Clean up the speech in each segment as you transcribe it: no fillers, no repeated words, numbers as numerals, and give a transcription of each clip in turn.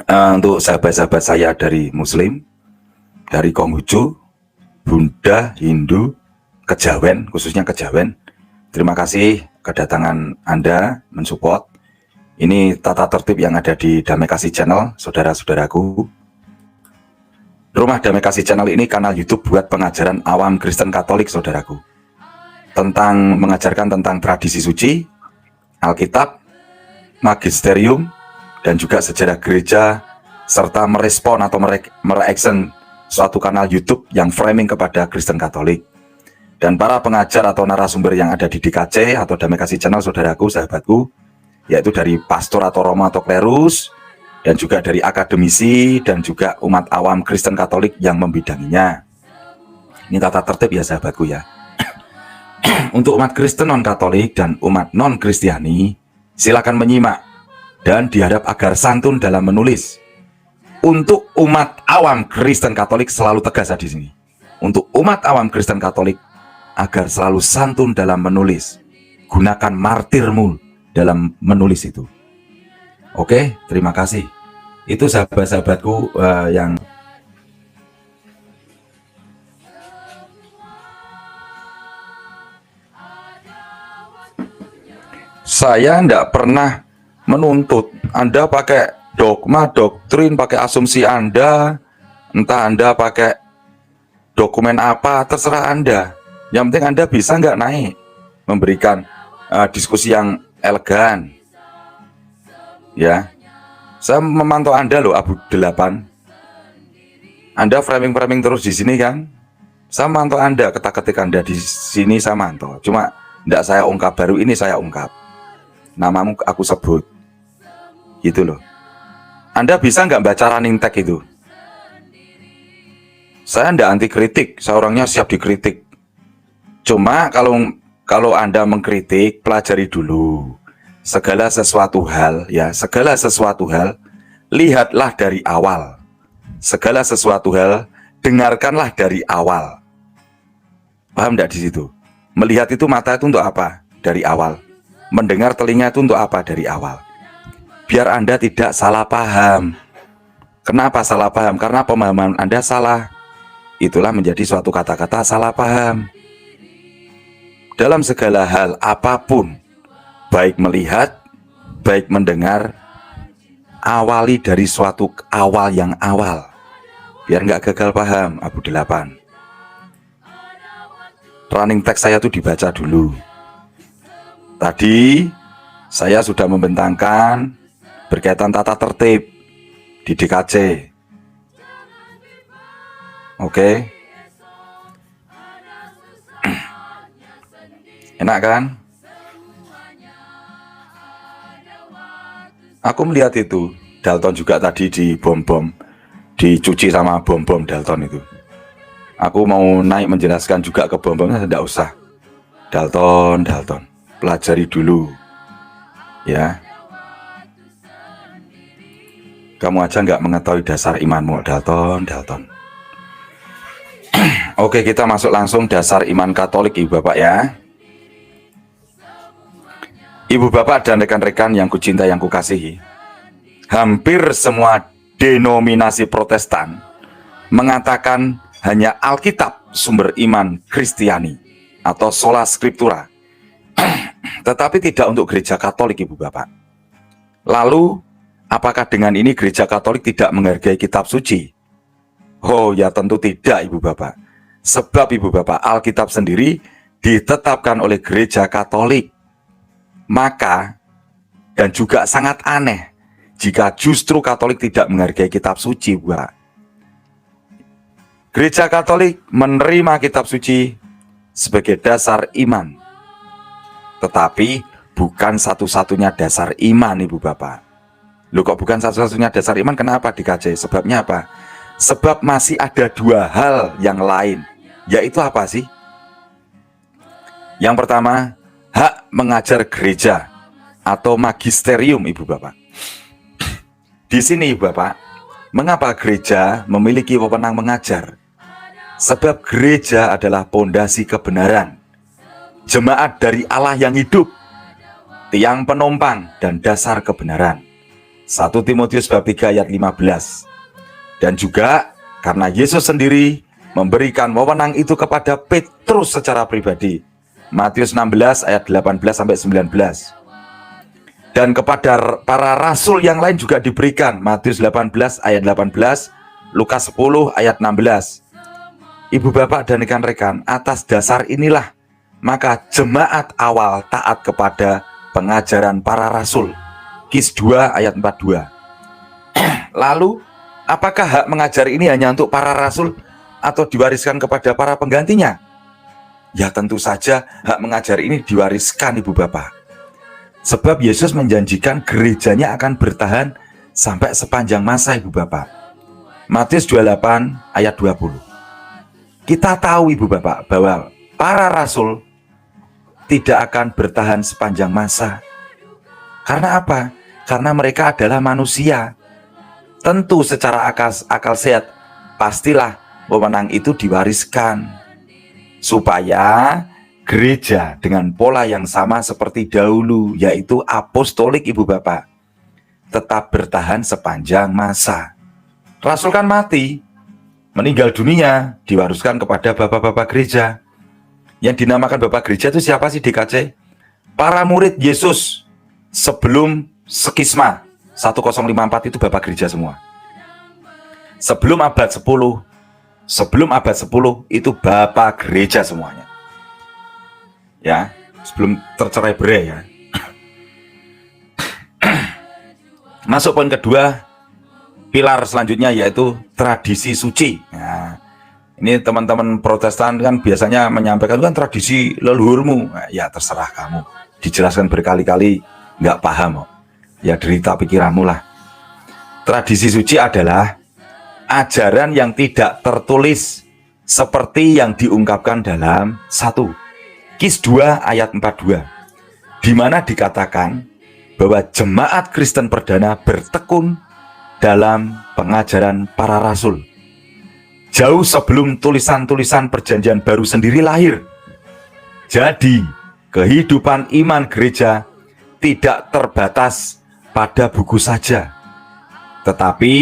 Untuk sahabat-sahabat saya dari Muslim, dari Konghucu, Bunda, Hindu, Kejawen, khususnya Kejawen, terima kasih kedatangan Anda mensupport. Ini tata tertib yang ada di Damai Kasih Channel, saudara-saudaraku. Rumah Damai Kasih Channel ini kanal YouTube buat pengajaran awam Kristen Katolik, saudaraku. Mengajarkan tentang tradisi suci, Alkitab, magisterium, dan juga sejarah gereja, serta merespon atau mereaction suatu kanal YouTube yang framing kepada Kristen Katolik. Dan para pengajar atau narasumber yang ada di DKC atau Damai Kasih Channel, saudaraku, sahabatku, yaitu dari pastor atau romo atau klerus, dan juga dari akademisi, dan juga umat awam Kristen Katolik yang membidanginya. Ini tata tertib ya, sahabatku ya. Untuk umat Kristen non-Katolik dan umat non-Kristiani, silakan menyimak dan diharap agar santun dalam menulis. Untuk umat awam Kristen Katolik selalu tegas di sini. Untuk umat awam Kristen Katolik agar selalu santun dalam menulis. Gunakan martirmu dalam menulis itu. Oke, terima kasih. Itu sahabat-sahabatku yang saya tidak pernah menuntut Anda pakai dogma, doktrin, pakai asumsi Anda, entah Anda pakai dokumen apa, terserah Anda. Yang penting Anda bisa nggak naik, memberikan diskusi yang elegan. Ya, saya memantau Anda loh, Abu 8. Anda framing terus di sini kan? Saya memantau Anda, ketik Anda di sini saya mantau. Cuma tidak saya ungkap, baru ini saya ungkap. Namamu aku sebut, gitu loh. Anda bisa nggak baca running tag itu? Saya nggak anti kritik, saya orangnya siap dikritik. Cuma kalau Anda mengkritik, pelajari dulu segala sesuatu hal, ya, segala sesuatu hal lihatlah dari awal. Segala sesuatu hal dengarkanlah dari awal. Paham nggak di situ? Melihat itu mata itu untuk apa? Dari awal. Mendengar telinga itu untuk apa? Dari awal. Biar Anda tidak salah paham. Kenapa salah paham? Karena pemahaman Anda salah. Itulah menjadi suatu kata-kata salah paham. Dalam segala hal apapun, baik melihat, baik mendengar, awali dari suatu awal yang awal. Biar nggak gagal paham, Abu 8. Running text saya tuh dibaca dulu. Tadi saya sudah membentangkan berkaitan tata tertib di DKC. Oke. Enak kan? Aku melihat itu, Dalton juga tadi di bom-bom, dicuci sama bom-bom Dalton itu. Aku mau naik menjelaskan juga ke bom-bomnya, tidak usah. Dalton. Pelajari dulu, ya. Kamu aja nggak mengetahui dasar imanmu, Dalton. Oke, kita masuk langsung dasar iman Katolik, Ibu Bapak ya. Ibu Bapak dan rekan-rekan yang kucinta, yang kukasihi, hampir semua denominasi Protestan mengatakan hanya Alkitab sumber iman Kristiani atau sola scriptura. Tetapi tidak untuk gereja Katolik, Ibu Bapak. Lalu, apakah dengan ini gereja Katolik tidak menghargai kitab suci? Oh ya, tentu tidak, Ibu Bapak. Sebab, Ibu Bapak, Alkitab sendiri ditetapkan oleh gereja Katolik. Maka, dan juga sangat aneh jika justru Katolik tidak menghargai kitab suci, Ibu Bapak. Gereja Katolik menerima kitab suci sebagai dasar iman. Tetapi bukan satu-satunya dasar iman, Ibu Bapak. Loh, kok bukan satu-satunya dasar iman? Kenapa dikaji? Sebabnya apa? Sebab masih ada dua hal yang lain. Yaitu apa sih? Yang pertama, hak mengajar gereja atau magisterium, Ibu Bapak. Di sini, Ibu Bapak, mengapa gereja memiliki wewenang mengajar? Sebab gereja adalah pondasi kebenaran, jemaat dari Allah yang hidup, tiang penumpang dan dasar kebenaran. 1 Timotius bab 3 ayat 15. Dan juga karena Yesus sendiri memberikan wewenang itu kepada Petrus secara pribadi. Matius 16 ayat 18 sampai 19. Dan kepada para rasul yang lain juga diberikan. Matius 18 ayat 18, Lukas 10 ayat 16. Ibu bapak dan rekan-rekan, atas dasar inilah maka jemaat awal taat kepada pengajaran para rasul. Kis 2 ayat 42. Lalu apakah hak mengajar ini hanya untuk para rasul atau diwariskan kepada para penggantinya? Ya tentu saja hak mengajar ini diwariskan ibu bapak. Sebab Yesus menjanjikan gerejanya akan bertahan sampai sepanjang masa ibu bapak. Matius 28 ayat 20. Kita tahu ibu bapak bahwa para rasul tidak akan bertahan sepanjang masa. Karena apa? Karena mereka adalah manusia. Tentu secara akal sehat pastilah wewenang itu diwariskan supaya gereja dengan pola yang sama seperti dahulu, yaitu apostolik ibu bapak, tetap bertahan sepanjang masa. Rasul kan mati, meninggal dunia, diwariskan kepada bapak-bapak gereja. Yang dinamakan bapak gereja itu siapa sih DKC? Para murid Yesus sebelum skisma 1054 itu bapak gereja semua. Sebelum abad 10 itu bapak gereja semuanya. Ya, sebelum tercerai berai ya. Masuk poin kedua, pilar selanjutnya yaitu tradisi suci. Nah, ini teman-teman Protestan kan biasanya menyampaikan kan tradisi leluhurmu. Nah, ya terserah kamu. Dijelaskan berkali-kali nggak paham kok. Ya derita pikiranmu lah. Tradisi suci adalah ajaran yang tidak tertulis seperti yang diungkapkan dalam 1 Kis 2 ayat 42, di mana dikatakan bahwa jemaat Kristen perdana bertekun dalam pengajaran para rasul jauh sebelum tulisan-tulisan perjanjian baru sendiri lahir. Jadi kehidupan iman gereja tidak terbatas pada buku saja, tetapi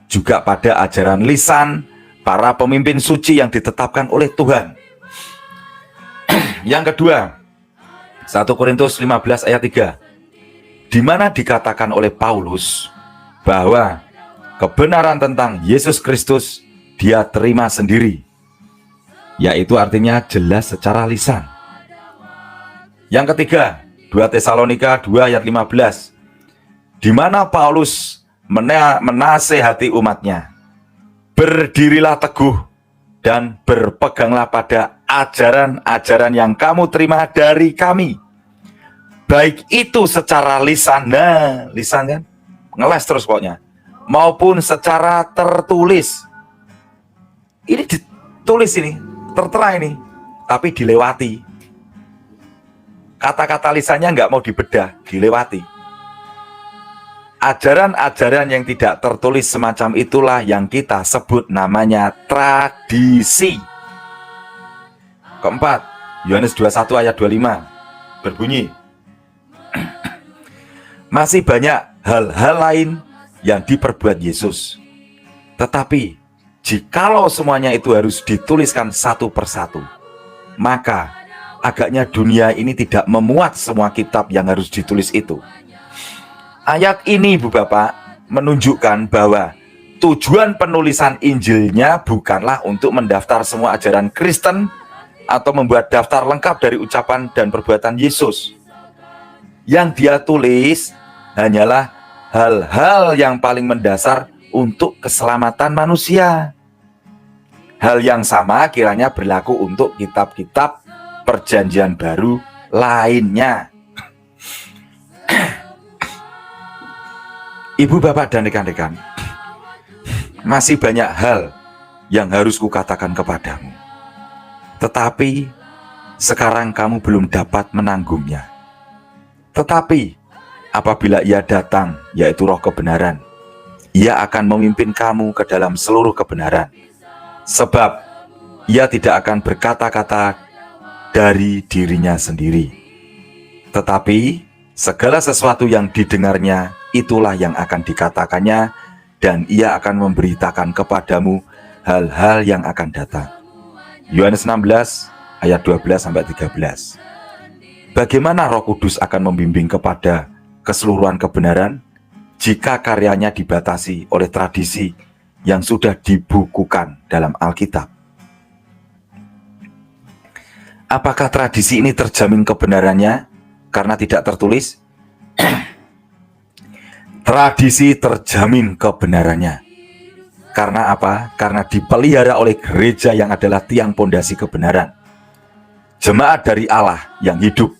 juga pada ajaran lisan para pemimpin suci yang ditetapkan oleh Tuhan. Yang kedua, 1 Korintus 15 ayat 3, di mana dikatakan oleh Paulus bahwa kebenaran tentang Yesus Kristus dia terima sendiri, yaitu artinya jelas secara lisan. Yang ketiga, 2 Tesalonika 2 ayat 15, di mana Paulus menasehati umatnya, berdirilah teguh dan berpeganglah pada ajaran-ajaran yang kamu terima dari kami, baik itu secara lisan, nah lisan kan ngeles terus pokoknya, maupun secara tertulis. Ini ditulis ini, tertera ini, tapi dilewati. Kata-kata lisannya nggak mau dibedah, dilewati. Ajaran-ajaran yang tidak tertulis semacam itulah yang kita sebut namanya tradisi. Keempat, Yohanes 21 ayat 25 berbunyi, masih banyak hal-hal lain yang diperbuat Yesus, tetapi jikalau semuanya itu harus dituliskan satu persatu, maka agaknya dunia ini tidak memuat semua kitab yang harus ditulis itu. Ayat ini ibu bapak menunjukkan bahwa tujuan penulisan Injilnya bukanlah untuk mendaftar semua ajaran Kristen atau membuat daftar lengkap dari ucapan dan perbuatan Yesus. Yang dia tulis hanyalah hal-hal yang paling mendasar untuk keselamatan manusia. Hal yang sama kiranya berlaku untuk kitab-kitab perjanjian baru lainnya. Ibu bapak dan rekan-rekan, masih banyak hal yang harus kukatakan kepadamu, tetapi sekarang kamu belum dapat menanggungnya. Tetapi apabila ia datang, yaitu Roh kebenaran, ia akan memimpin kamu ke dalam seluruh kebenaran, sebab ia tidak akan berkata-kata dari dirinya sendiri, tetapi segala sesuatu yang didengarnya itulah yang akan dikatakannya, dan ia akan memberitakan kepadamu hal-hal yang akan datang. Yohanes 16 ayat 12-13. Bagaimana Roh Kudus akan membimbing kepada keseluruhan kebenaran jika karyanya dibatasi oleh tradisi yang sudah dibukukan dalam Alkitab? Apakah tradisi ini terjamin kebenarannya karena tidak tertulis? Tradisi terjamin kebenarannya. Karena apa? Karena dipelihara oleh gereja yang adalah tiang pondasi kebenaran. Jemaat dari Allah yang hidup,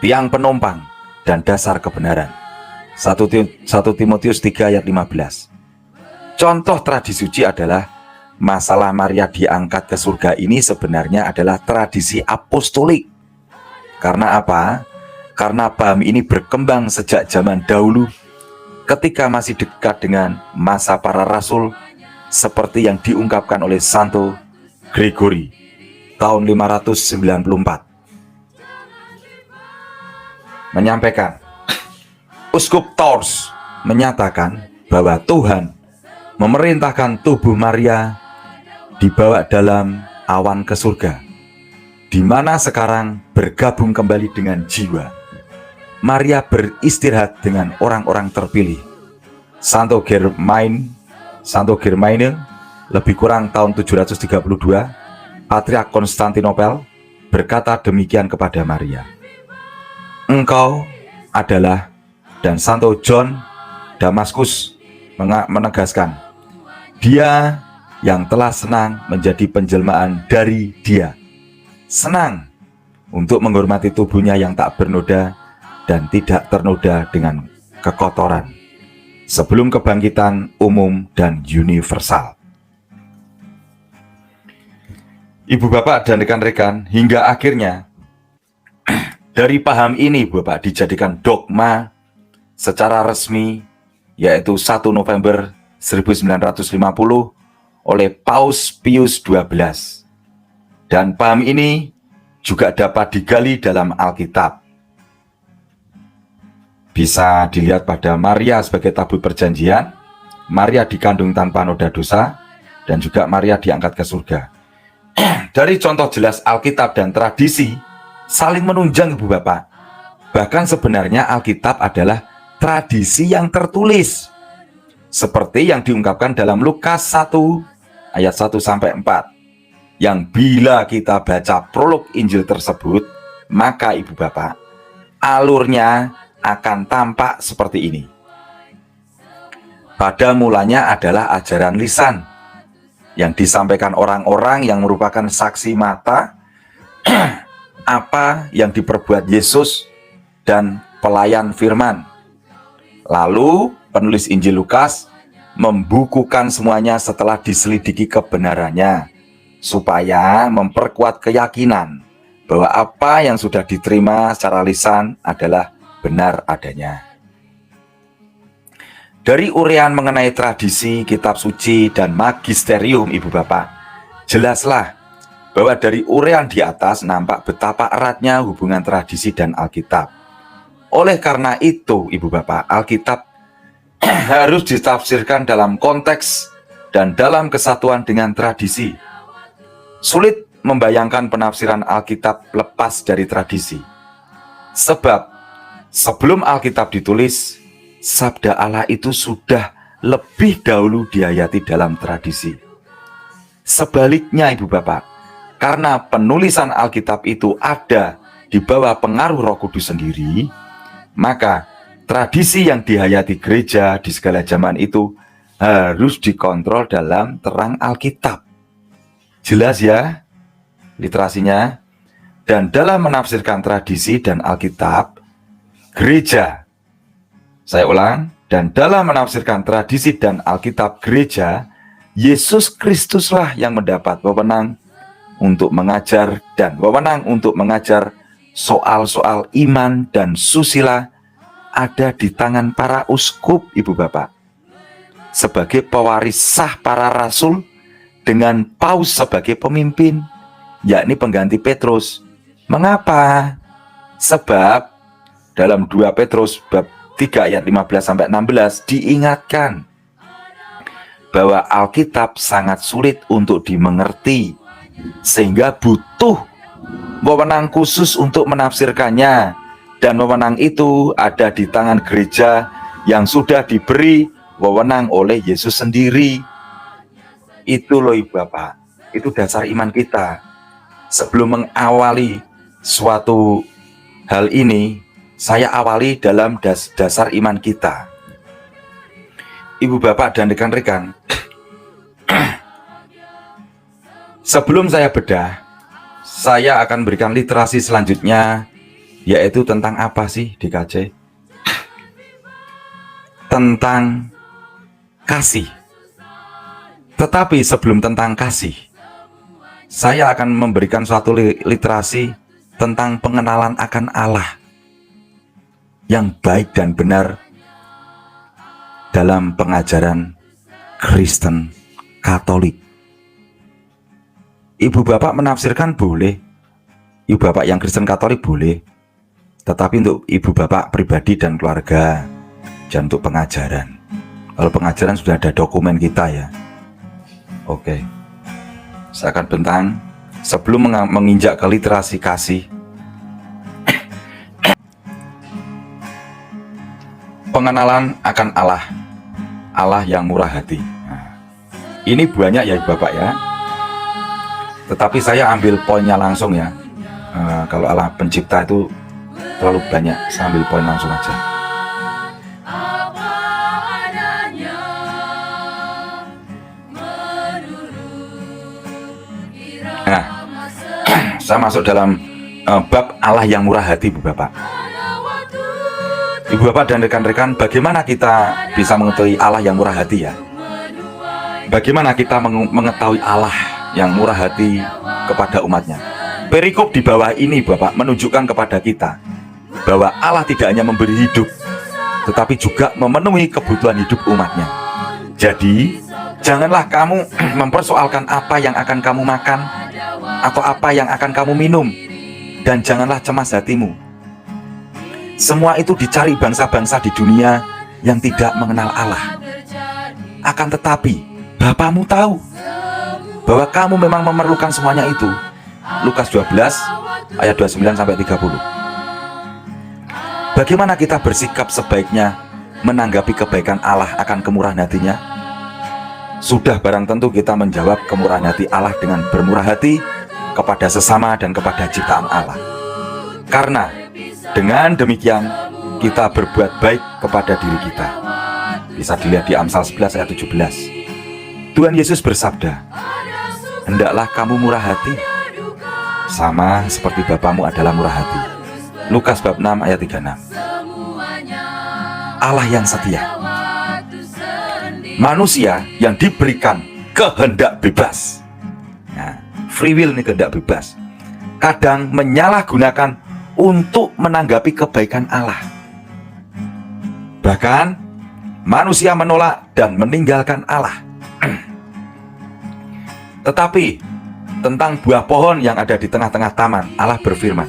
tiang penumpang dan dasar kebenaran. 1 Timotius 3 ayat 15. Contoh tradisi suci adalah masalah Maria diangkat ke surga ini sebenarnya adalah tradisi apostolik. Karena apa? Karena paham ini berkembang sejak zaman dahulu ketika masih dekat dengan masa para rasul, seperti yang diungkapkan oleh Santo Gregory tahun 594. Menyampaikan, Uskup Tours menyatakan bahwa Tuhan memerintahkan tubuh Maria dibawa dalam awan ke surga, di mana sekarang bergabung kembali dengan jiwa. Maria beristirahat dengan orang-orang terpilih. Santo Germain lebih kurang tahun 732, Patriark Konstantinopel, berkata demikian kepada Maria, engkau adalah, dan Santo John Damaskus menegaskan, dia yang telah senang menjadi penjelmaan dari dia, senang untuk menghormati tubuhnya yang tak bernoda dan tidak ternoda dengan kekotoran, sebelum kebangkitan umum dan universal. Ibu bapak dan rekan-rekan, hingga akhirnya dari paham ini Bapak dijadikan dogma secara resmi, yaitu 1 November 1950 oleh Paus Pius XII. Dan paham ini juga dapat digali dalam Alkitab. Bisa dilihat pada Maria sebagai tabut perjanjian, Maria dikandung tanpa noda dosa, dan juga Maria diangkat ke surga. Dari contoh jelas Alkitab dan tradisi saling menunjang Ibu Bapak. Bahkan sebenarnya Alkitab adalah tradisi yang tertulis, seperti yang diungkapkan dalam Lukas 1 ayat 1-4, yang bila kita baca prolog Injil tersebut, maka Ibu Bapak, alurnya akan tampak seperti ini. Pada mulanya adalah ajaran lisan yang disampaikan orang-orang yang merupakan saksi mata apa yang diperbuat Yesus dan pelayan firman. Lalu penulis Injil Lukas membukukan semuanya setelah diselidiki kebenarannya, supaya memperkuat keyakinan bahwa apa yang sudah diterima secara lisan adalah benar adanya. Dari uraian mengenai tradisi, kitab suci, dan magisterium Ibu Bapak, jelaslah bahwa dari uraian di atas nampak betapa eratnya hubungan tradisi dan Alkitab. Oleh karena itu Ibu Bapak, Alkitab harus ditafsirkan dalam konteks dan dalam kesatuan dengan tradisi. Sulit membayangkan penafsiran Alkitab lepas dari tradisi. Sebab sebelum Alkitab ditulis, sabda Allah itu sudah lebih dahulu dihayati dalam tradisi. Sebaliknya Ibu Bapak, karena penulisan Alkitab itu ada di bawah pengaruh Roh Kudus sendiri, maka tradisi yang dihayati gereja di segala zaman itu harus dikontrol dalam terang Alkitab. Jelas ya literasinya? Dan dalam menafsirkan tradisi dan Alkitab, gereja, saya ulang, dan dalam menafsirkan tradisi dan Alkitab gereja, Yesus Kristuslah yang mendapat wewenang untuk mengajar dan wewenang untuk mengajar soal-soal iman dan susila ada di tangan para uskup Ibu Bapak. Sebagai pewaris sah para rasul dengan Paus sebagai pemimpin, yakni pengganti Petrus. Mengapa? Sebab dalam 2 Petrus bab 3 ayat 15 sampai 16 diingatkan bahwa Alkitab sangat sulit untuk dimengerti, sehingga butuh wewenang khusus untuk menafsirkannya, dan wewenang itu ada di tangan gereja yang sudah diberi wewenang oleh Yesus sendiri. Itu loh Ibu Bapak, itu dasar iman kita. Sebelum mengawali suatu hal ini, saya awali dalam dasar iman kita. Ibu Bapak dan rekan-rekan, sebelum saya bedah, saya akan berikan literasi selanjutnya, yaitu tentang apa sih DKJ? Tentang kasih. Tetapi sebelum tentang kasih, saya akan memberikan suatu literasi tentang pengenalan akan Allah yang baik dan benar dalam pengajaran Kristen Katolik. Ibu Bapak menafsirkan boleh, Ibu Bapak yang Kristen Katolik boleh, tetapi untuk Ibu Bapak pribadi dan keluarga, dan untuk pengajaran. Kalau pengajaran sudah ada dokumen kita ya. Oke, saya akan bentang sebelum menginjak ke literasi kasih. Pengenalan akan Allah, Allah yang murah hati. Nah, ini banyak ya Ibu Bapak ya. Tetapi saya ambil poinnya langsung ya. Kalau Allah pencipta itu terlalu banyak, saya ambil poin langsung aja. Nah, saya masuk dalam bab Allah yang murah hati Ibu Bapak. Ibu Bapak dan rekan-rekan, bagaimana kita bisa mengetahui Allah yang murah hati ya? Bagaimana kita mengetahui Allah yang murah hati kepada umatnya? Perikop di bawah ini Bapak menunjukkan kepada kita bahwa Allah tidak hanya memberi hidup, tetapi juga memenuhi kebutuhan hidup umatnya. Jadi janganlah kamu mempersoalkan apa yang akan kamu makan atau apa yang akan kamu minum, dan janganlah cemas hatimu. Semua itu dicari bangsa-bangsa di dunia yang tidak mengenal Allah. Akan tetapi Bapamu tahu bahwa kamu memang memerlukan semuanya itu. Lukas 12 ayat 29 sampai 30. Bagaimana kita bersikap sebaiknya menanggapi kebaikan Allah akan kemurahan hatinya? Sudah barang tentu kita menjawab kemurahan hati Allah dengan bermurah hati kepada sesama dan kepada ciptaan Allah. Karena dengan demikian kita berbuat baik kepada diri kita. Bisa dilihat di Amsal 11 ayat 17. Tuhan Yesus bersabda, hendaklah kamu murah hati, sama seperti Bapamu adalah murah hati. Lukas bab 6 ayat 36. Allah yang setia, manusia yang diberikan kehendak bebas. Nah, free will ini kehendak bebas, kadang menyalahgunakan untuk menanggapi kebaikan Allah. Bahkan manusia menolak dan meninggalkan Allah. Tetapi tentang buah pohon yang ada di tengah-tengah taman, Allah berfirman,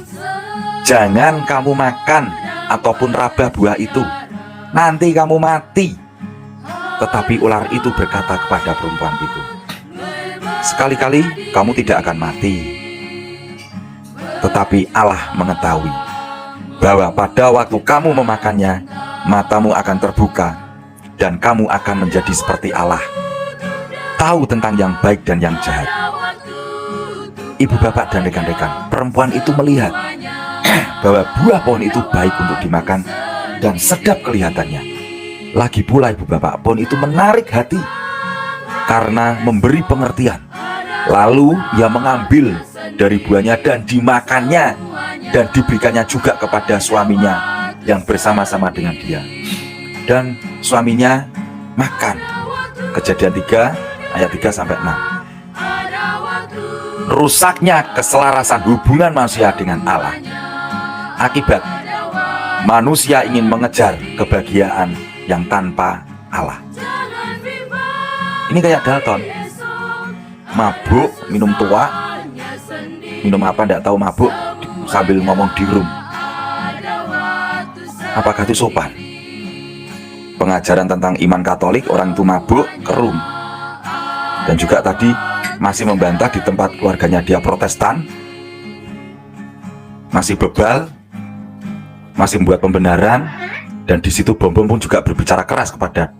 jangan kamu makan ataupun raba buah itu, nanti kamu mati. Tetapi ular itu berkata kepada perempuan itu, sekali-kali kamu tidak akan mati. Tetapi Allah mengetahui bahwa pada waktu kamu memakannya, matamu akan terbuka dan kamu akan menjadi seperti Allah, tahu tentang yang baik dan yang jahat. Ibu bapak dan rekan-rekan, perempuan itu melihat bahwa buah pohon itu baik untuk dimakan dan sedap kelihatannya. Lagi pula ibu bapak, pohon itu menarik hati karena memberi pengertian. Lalu ia mengambil dari buahnya dan dimakannya, dan diberikannya juga kepada suaminya yang bersama-sama dengan dia, dan suaminya makan. Kejadian 3 ayat 3 sampai 6. Rusaknya keselarasan hubungan manusia dengan Allah akibat manusia ingin mengejar kebahagiaan yang tanpa Allah. Ini kayak Dalton, mabuk, minum tua, minum apa tidak tahu, mabuk sambil ngomong di room. Apakah itu sopan? pengajaran tentang iman Katolik, orang itu mabuk, kerum. Dan juga tadi masih membantah di tempat keluarganya dia Protestan, masih bebal, masih membuat pembenaran, dan di situ Bom Bom pun juga berbicara keras kepada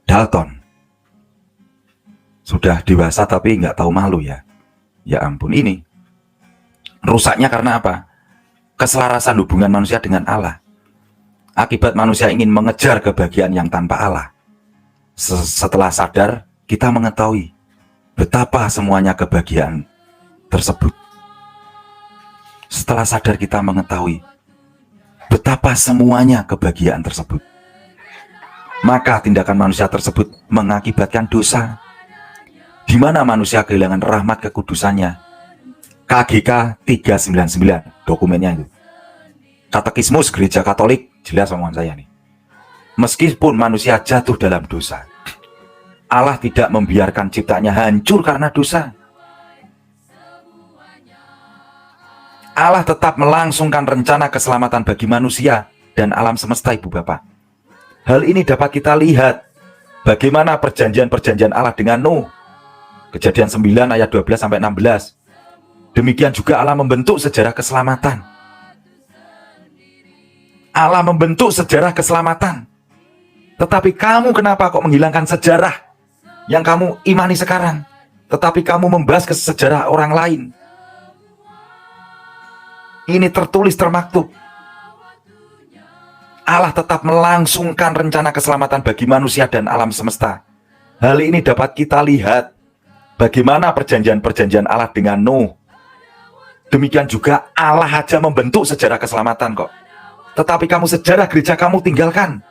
Dalton. Sudah dewasa tapi nggak tahu malu ya. Ya ampun, ini rusaknya karena apa? Keselarasan hubungan manusia dengan Allah. Akibat manusia ingin mengejar kebahagiaan yang tanpa Allah. Setelah sadar, kita mengetahui betapa semuanya kebahagiaan tersebut. Setelah sadar, kita mengetahui betapa semuanya kebahagiaan tersebut. Maka tindakan manusia tersebut mengakibatkan dosa, di mana manusia kehilangan rahmat kekudusannya. KGK 399 dokumennya itu. Katekismus Gereja Katolik, jelas omongan saya nih. Meskipun manusia jatuh dalam dosa, Allah tidak membiarkan ciptaannya hancur karena dosa. Allah tetap melangsungkan rencana keselamatan bagi manusia dan alam semesta, Ibu Bapak. Hal ini dapat kita lihat bagaimana perjanjian-perjanjian Allah dengan Nuh. Kejadian 9 ayat 12-16. Demikian juga Allah membentuk sejarah keselamatan. Allah membentuk sejarah keselamatan. Tetapi kamu kenapa kok menghilangkan sejarah yang kamu imani sekarang? Tetapi kamu membahas ke sejarah orang lain. Ini tertulis, termaktub. Allah tetap melangsungkan rencana keselamatan bagi manusia dan alam semesta. Hal ini dapat kita lihat bagaimana perjanjian-perjanjian Allah dengan Nuh. Demikian juga Allah aja membentuk sejarah keselamatan kok. Tetapi kamu sejarah gereja kamu tinggalkan.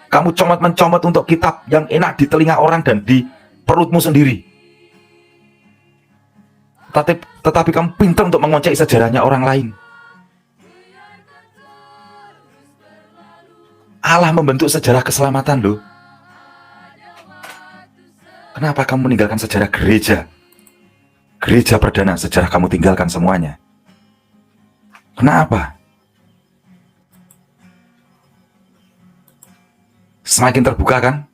Kamu comot-mencomot untuk kitab yang enak di telinga orang dan di perutmu sendiri. Tetapi kamu pintar untuk mengoncek sejarahnya orang lain. Allah membentuk sejarah keselamatan loh. Kenapa kamu meninggalkan sejarah gereja? Gereja perdana, sejarah kamu tinggalkan semuanya. Kenapa? Semakin terbuka kan?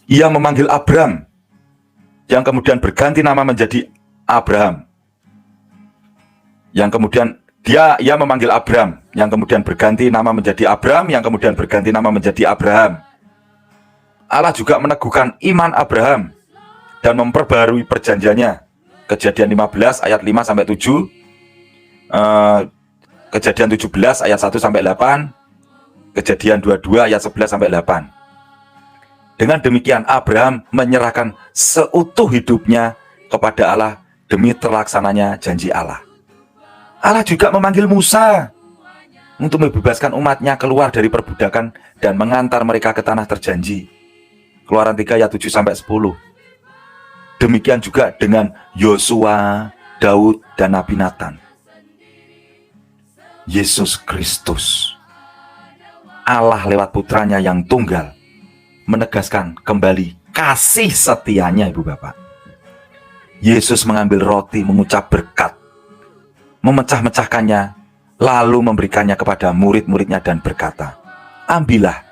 Ia memanggil Abram, yang kemudian berganti nama menjadi Abraham. Yang kemudian ia memanggil Abram, yang kemudian berganti nama menjadi Abram, yang kemudian berganti nama menjadi Abraham. Allah juga meneguhkan iman Abraham dan memperbarui perjanjiannya. Kejadian 15 ayat 5-7, Kejadian 17 ayat 1-8, Kejadian 22 ayat 11-8. Dengan demikian Abraham menyerahkan seutuh hidupnya kepada Allah demi terlaksananya janji Allah. Allah juga memanggil Musa untuk membebaskan umatnya keluar dari perbudakan dan mengantar mereka ke tanah terjanji. Keluaran 3 ayat 7-10. Demikian juga dengan Yosua, Daud, dan Nabi Nathan. Yesus Kristus, Allah lewat putranya yang tunggal, menegaskan kembali kasih setianya, Ibu Bapak. Yesus mengambil roti, mengucap berkat, memecah-mecahkannya, lalu memberikannya kepada murid-muridnya dan berkata, "Ambillah,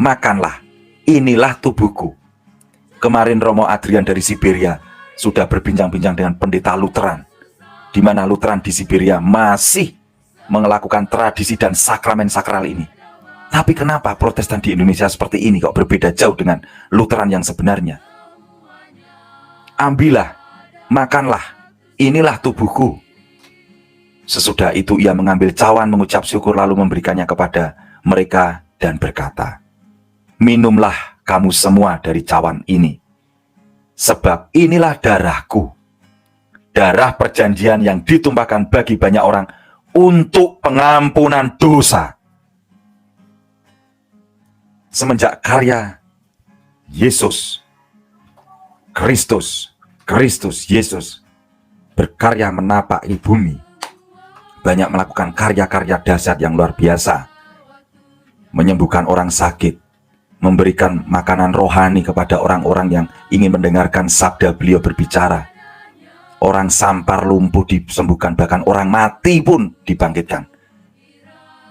makanlah, inilah tubuhku." Kemarin Romo Adrian dari Siberia sudah berbincang-bincang dengan pendeta Lutheran, di mana Lutheran di Siberia masih melakukan tradisi dan sakramen sakral ini. Tapi kenapa Protestan di Indonesia seperti ini kok berbeda jauh dengan Lutheran yang sebenarnya? Ambillah, makanlah, inilah tubuhku. Sesudah itu ia mengambil cawan, mengucap syukur, lalu memberikannya kepada mereka dan berkata, "Minumlah kamu semua dari cawan ini, sebab inilah darahku, darah perjanjian yang ditumpahkan bagi banyak orang untuk pengampunan dosa." Semenjak karya Yesus Kristus Yesus berkarya menapaki bumi, banyak melakukan karya-karya dahsyat yang luar biasa, menyembuhkan orang sakit, memberikan makanan rohani kepada orang-orang yang ingin mendengarkan sabda beliau berbicara. Orang sampar lumpuh disembuhkan, bahkan orang mati pun dibangkitkan.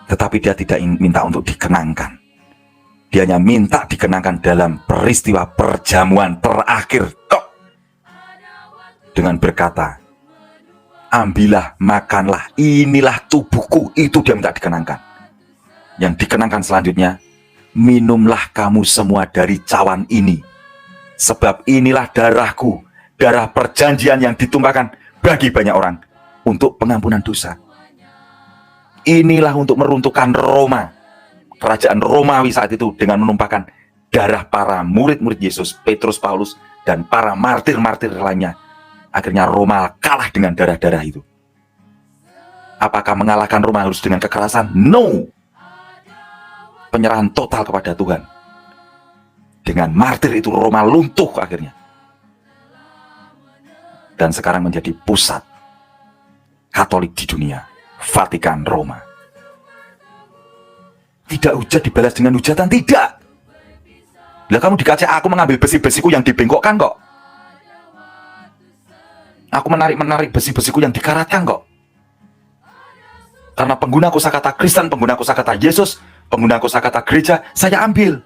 Tetapi dia tidak minta untuk dikenangkan. Dia hanya minta dikenangkan dalam peristiwa perjamuan terakhir tok, dengan berkata, ambillah, makanlah, inilah tubuhku. Itu dia minta dikenangkan. Yang dikenangkan selanjutnya, minumlah kamu semua dari cawan ini, sebab inilah darahku, darah perjanjian yang ditumpahkan bagi banyak orang untuk pengampunan dosa. Inilah untuk meruntuhkan Roma, kerajaan Romawi saat itu, dengan menumpahkan darah para murid-murid Yesus, Petrus, Paulus, dan para martir-martir lainnya. Akhirnya Roma kalah dengan darah-darah itu. Apakah mengalahkan Roma harus dengan kekerasan? No. Penyerahan total kepada Tuhan. Dengan martir itu Roma luntuh akhirnya. Dan sekarang menjadi pusat Katolik di dunia, Vatikan Roma. Tidak hujat dibalas dengan hujatan, tidak. Lah kamu dikasih aku mengambil besi-besiku yang dibengkokkan kok. Aku menarik besi-besiku yang dikaratkan kok. Karena pengguna kosakata Kristen, pengguna kosakata Yesus, pengguna kosakata gereja, saya ambil.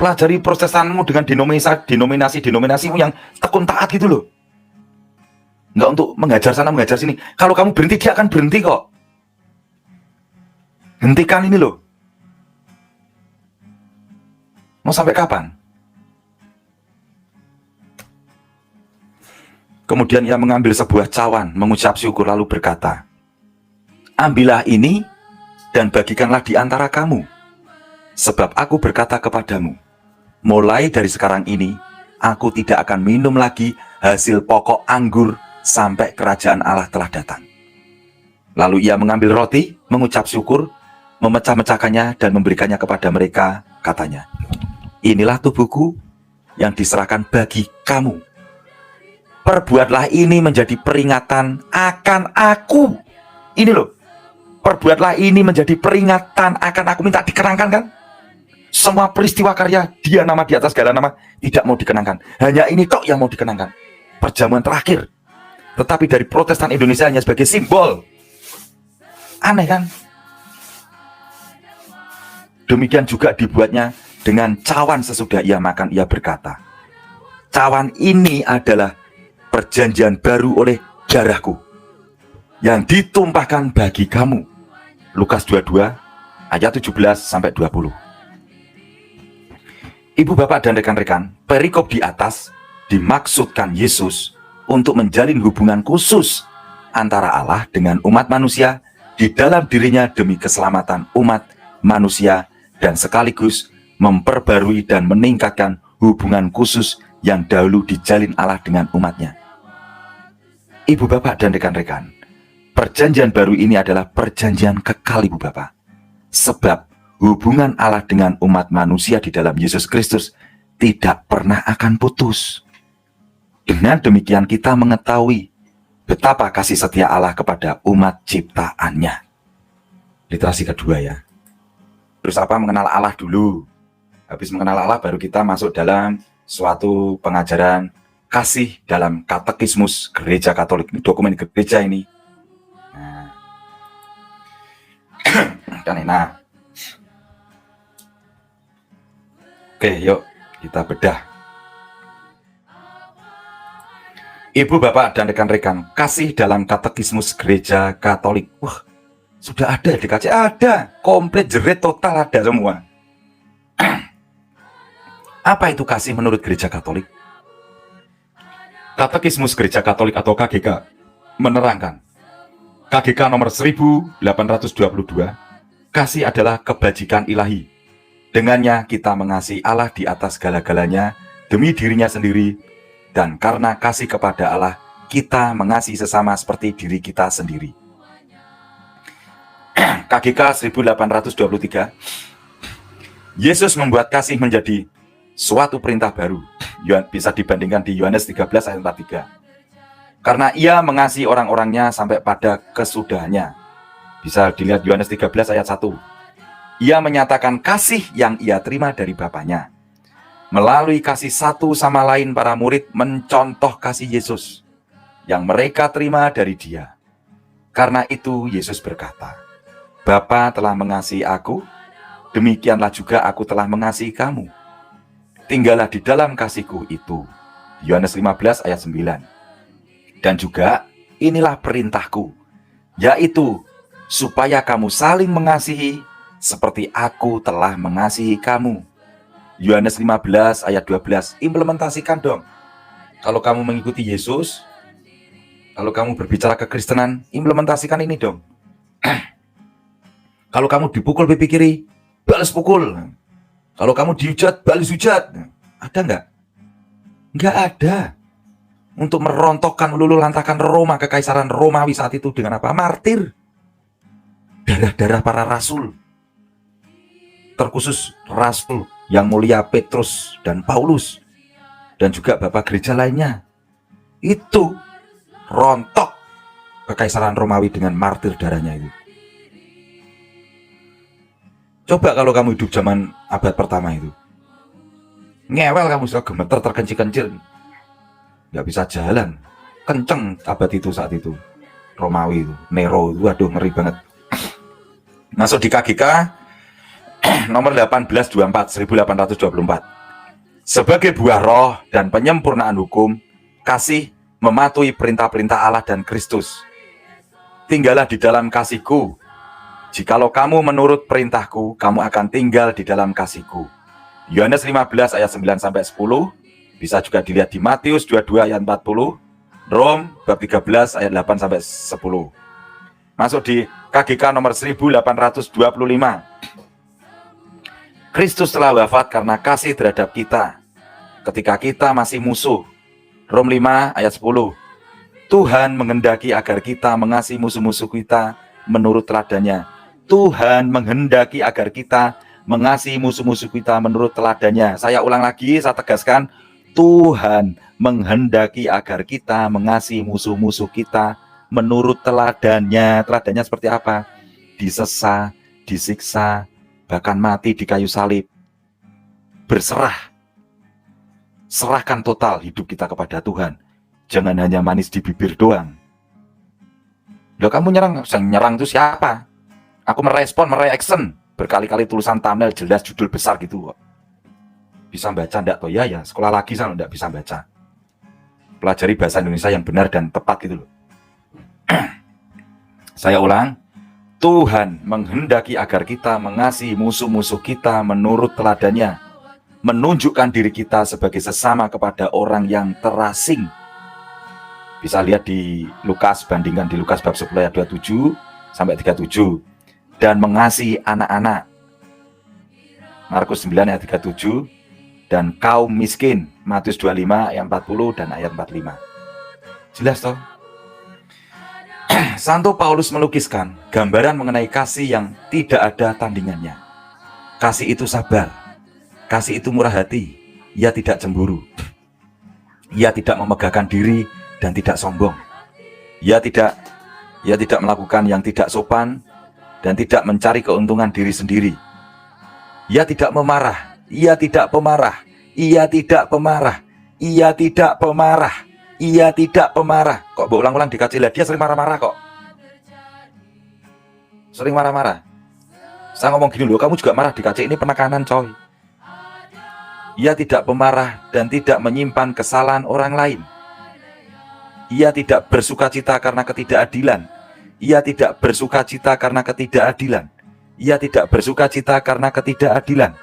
Pelajari prosesanmu dengan denominasimu yang tekun taat gitu loh. Nggak untuk mengajar sana, mengajar sini. Kalau kamu berhenti, dia akan berhenti kok. Hentikan ini loh. Mau sampai kapan? Kemudian ia mengambil sebuah cawan, mengucap syukur, lalu berkata, ambillah ini dan bagikanlah di antara kamu. Sebab aku berkata kepadamu, mulai dari sekarang ini, aku tidak akan minum lagi hasil pokok anggur sampai kerajaan Allah telah datang. Lalu ia mengambil roti, mengucap syukur, memecah-mecahkannya dan memberikannya kepada mereka, katanya, inilah tubuhku yang diserahkan bagi kamu. Perbuatlah ini menjadi peringatan akan aku. Ini loh, perbuatlah ini menjadi peringatan akan aku. Minta dikenangkan kan? Semua peristiwa karya dia, nama di atas segala nama, tidak mau dikenangkan. Hanya ini tok yang mau dikenangkan, perjamuan terakhir. Tetapi dari Protestan Indonesia hanya sebagai simbol. Aneh kan? Demikian juga dibuatnya dengan cawan sesudah ia makan. Ia berkata, cawan ini adalah perjanjian baru oleh darahku yang ditumpahkan bagi kamu. Lukas 22 ayat 17-20. Ibu bapak dan rekan-rekan, perikop di atas dimaksudkan Yesus untuk menjalin hubungan khusus antara Allah dengan umat manusia di dalam dirinya demi keselamatan umat manusia, dan sekaligus memperbarui dan meningkatkan hubungan khusus yang dahulu dijalin Allah dengan umatnya. Ibu bapak dan rekan-rekan, perjanjian baru ini adalah perjanjian kekal, ibu bapak. Sebab hubungan Allah dengan umat manusia di dalam Yesus Kristus tidak pernah akan putus. Dengan demikian kita mengetahui betapa kasih setia Allah kepada umat ciptaannya. Literasi kedua ya. Terus apa? Mengenal Allah dulu. Habis mengenal Allah baru kita masuk dalam suatu pengajaran kasih dalam katekismus gereja Katolik. Ini dokumen gereja ini. Nah. Oke, yuk kita bedah. Ibu, bapak, dan rekan-rekan, kasih dalam katekismus gereja Katolik. Wah, sudah ada dikasih, ada. Komplit, jerit, total, ada semua. Apa itu kasih menurut gereja Katolik? Katekismus Gereja Katolik atau KGK menerangkan, KGK nomor 1822, kasih adalah kebajikan ilahi. Dengannya kita mengasihi Allah di atas segala-galanya demi dirinya sendiri, dan karena kasih kepada Allah, kita mengasihi sesama seperti diri kita sendiri. KGK 1823, Yesus membuat kasih menjadi suatu perintah baru. Bisa dibandingkan di Yohanes 13 ayat 43. Karena ia mengasihi orang-orangnya sampai pada kesudahannya. Bisa dilihat Yohanes 13 ayat 1. Ia menyatakan kasih yang ia terima dari Bapanya. Melalui kasih satu sama lain, para murid mencontoh kasih Yesus yang mereka terima dari Dia. Karena itu Yesus berkata, Bapa telah mengasihi aku, demikianlah juga aku telah mengasihi kamu. Tinggallah di dalam kasihku itu. Yohanes 15 ayat 9. Dan juga inilah perintahku, yaitu supaya kamu saling mengasihi seperti aku telah mengasihi kamu. Yohanes 15 ayat 12. Implementasikan dong. Kalau kamu mengikuti Yesus, kalau kamu berbicara kekristenan, implementasikan ini dong. Kalau kamu dipukul pipi kiri, balas pukul. Kalau kamu dihujat, balas hujat. Ada nggak? Nggak ada. Untuk merontokkan, meluluhlantahkan Roma, kekaisaran Romawi saat itu dengan apa? Martir. Darah-darah para rasul. Terkhusus rasul yang mulia Petrus dan Paulus. Dan juga bapak gereja lainnya. Itu rontok kekaisaran Romawi dengan martir darahnya itu. Coba kalau kamu hidup zaman abad pertama itu, ngewel kamu sudah gemeter terkencil-kencil, nggak bisa jalan, kenceng abad itu saat itu. Romawi itu, Nero itu, waduh ngeri banget. Masuk di KGK nomor 1824 1824. Sebagai buah roh dan penyempurnaan hukum, kasih mematuhi perintah-perintah Allah dan Kristus. Tinggallah di dalam kasihku. Jikalau kamu menurut perintahku, kamu akan tinggal di dalam kasihku. Yohanes 15 ayat 9-10. Bisa juga dilihat di Matius 22 ayat 40. Rom bab 13 ayat 8-10. Masuk di KGK nomor 1825. Kristus telah wafat karena kasih terhadap kita ketika kita masih musuh. Rom 5 ayat 10. Tuhan menghendaki agar kita mengasihi musuh-musuh kita menurut teladannya. Tuhan menghendaki agar kita mengasihi musuh-musuh kita menurut teladannya. Saya ulang lagi, saya tegaskan. Tuhan menghendaki agar kita mengasihi musuh-musuh kita menurut teladannya. Teladannya seperti apa? Disesa, disiksa, bahkan mati di kayu salib. Berserah. Serahkan total hidup kita kepada Tuhan. Jangan hanya manis di bibir doang. Loh, kamu nyerang itu siapa? Aku merespon, mereaction. Berkali-kali tulisan thumbnail jelas, judul besar gitu kok. Bisa baca enggak toh? Ya, sekolah lagi sana enggak bisa baca. Pelajari bahasa Indonesia yang benar dan tepat gitu loh. Saya ulang. Tuhan menghendaki agar kita mengasihi musuh-musuh kita menurut teladannya. Menunjukkan diri kita sebagai sesama kepada orang yang terasing. Bisa lihat di Lukas, bandingkan di Lukas bab 10 ayat 27 sampai 37. Dan mengasihi anak-anak. Markus 9 ayat 37. Dan kaum miskin. Matius 25 ayat 40 dan ayat 45. Jelas toh? Santo Paulus melukiskan gambaran mengenai kasih yang tidak ada tandingannya. Kasih itu sabar. Kasih itu murah hati. Ia tidak cemburu. Ia tidak memegahkan diri dan tidak sombong. Ia tidak melakukan yang tidak sopan dan tidak mencari keuntungan diri sendiri. Ia tidak memarah. Ia tidak pemarah. Ia tidak pemarah. Ia tidak pemarah. Ia tidak pemarah. Kok berulang-ulang dikasih lihat dia sering marah-marah kok. Sering marah-marah. Saya ngomong gini loh, kamu juga marah di KC ini penekanan coy. Ia tidak pemarah dan tidak menyimpan kesalahan orang lain. Ia tidak bersukacita karena ketidakadilan. Ia tidak bersukacita karena ketidakadilan. Ia tidak bersukacita karena ketidakadilan.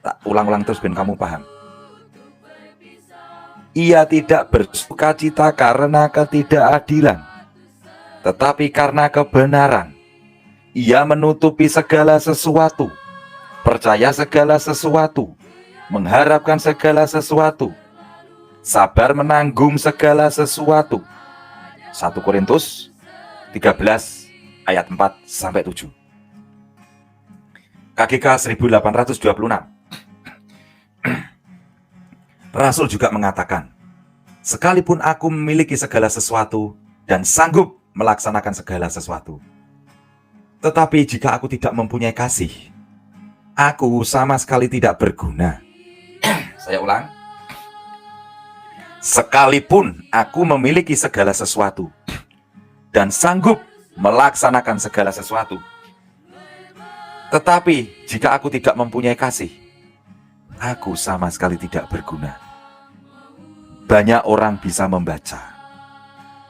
Tak ulang-ulang terus ben kamu paham. Ia tidak bersukacita karena ketidakadilan, tetapi karena kebenaran. Ia menutupi segala sesuatu, percaya segala sesuatu, mengharapkan segala sesuatu, sabar menanggung segala sesuatu. 1 Korintus 13 ayat 4-7. KGK 1826. Rasul juga mengatakan, sekalipun aku memiliki segala sesuatu dan sanggup melaksanakan segala sesuatu, tetapi jika aku tidak mempunyai kasih, aku sama sekali tidak berguna. Saya ulang. Sekalipun aku memiliki segala sesuatu dan sanggup melaksanakan segala sesuatu. Tetapi jika aku tidak mempunyai kasih, aku sama sekali tidak berguna. Banyak orang bisa membaca,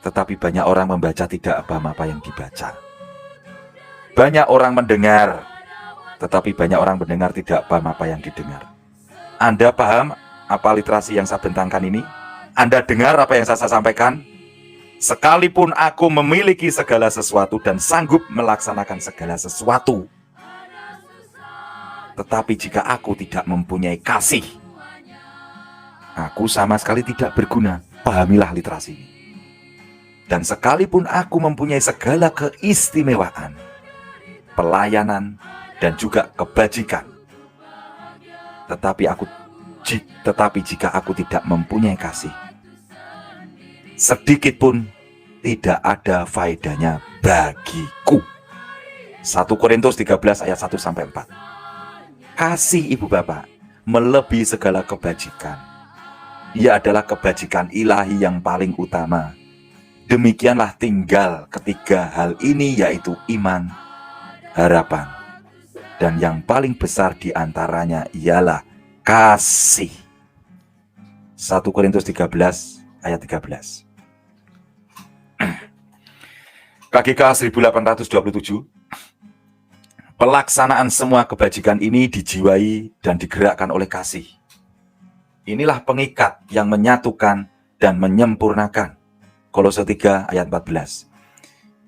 tetapi banyak orang membaca tidak paham apa yang dibaca. Banyak orang mendengar, tetapi banyak orang mendengar tidak paham apa yang didengar. Anda paham apa literasi yang saya bentangkan ini? Anda dengar apa yang saya sampaikan? Sekalipun aku memiliki segala sesuatu dan sanggup melaksanakan segala sesuatu, tetapi jika aku tidak mempunyai kasih, aku sama sekali tidak berguna. Pahamilah literasi ini. Dan sekalipun aku mempunyai segala keistimewaan, pelayanan, dan juga kebajikan, tetapi jika aku tidak mempunyai kasih, sedikit pun tidak ada faedahnya bagiku. 1 Korintus 13 ayat 1-4. Kasih ibu bapak melebihi segala kebajikan. Ia adalah kebajikan ilahi yang paling utama. Demikianlah tinggal ketiga hal ini, yaitu iman, harapan, dan yang paling besar di antaranya ialah kasih. 1 Korintus 13 ayat 13. KGK 1827. Pelaksanaan semua kebajikan ini dijiwai dan digerakkan oleh kasih. Inilah pengikat yang menyatukan dan menyempurnakan. Kolose 3 ayat 14.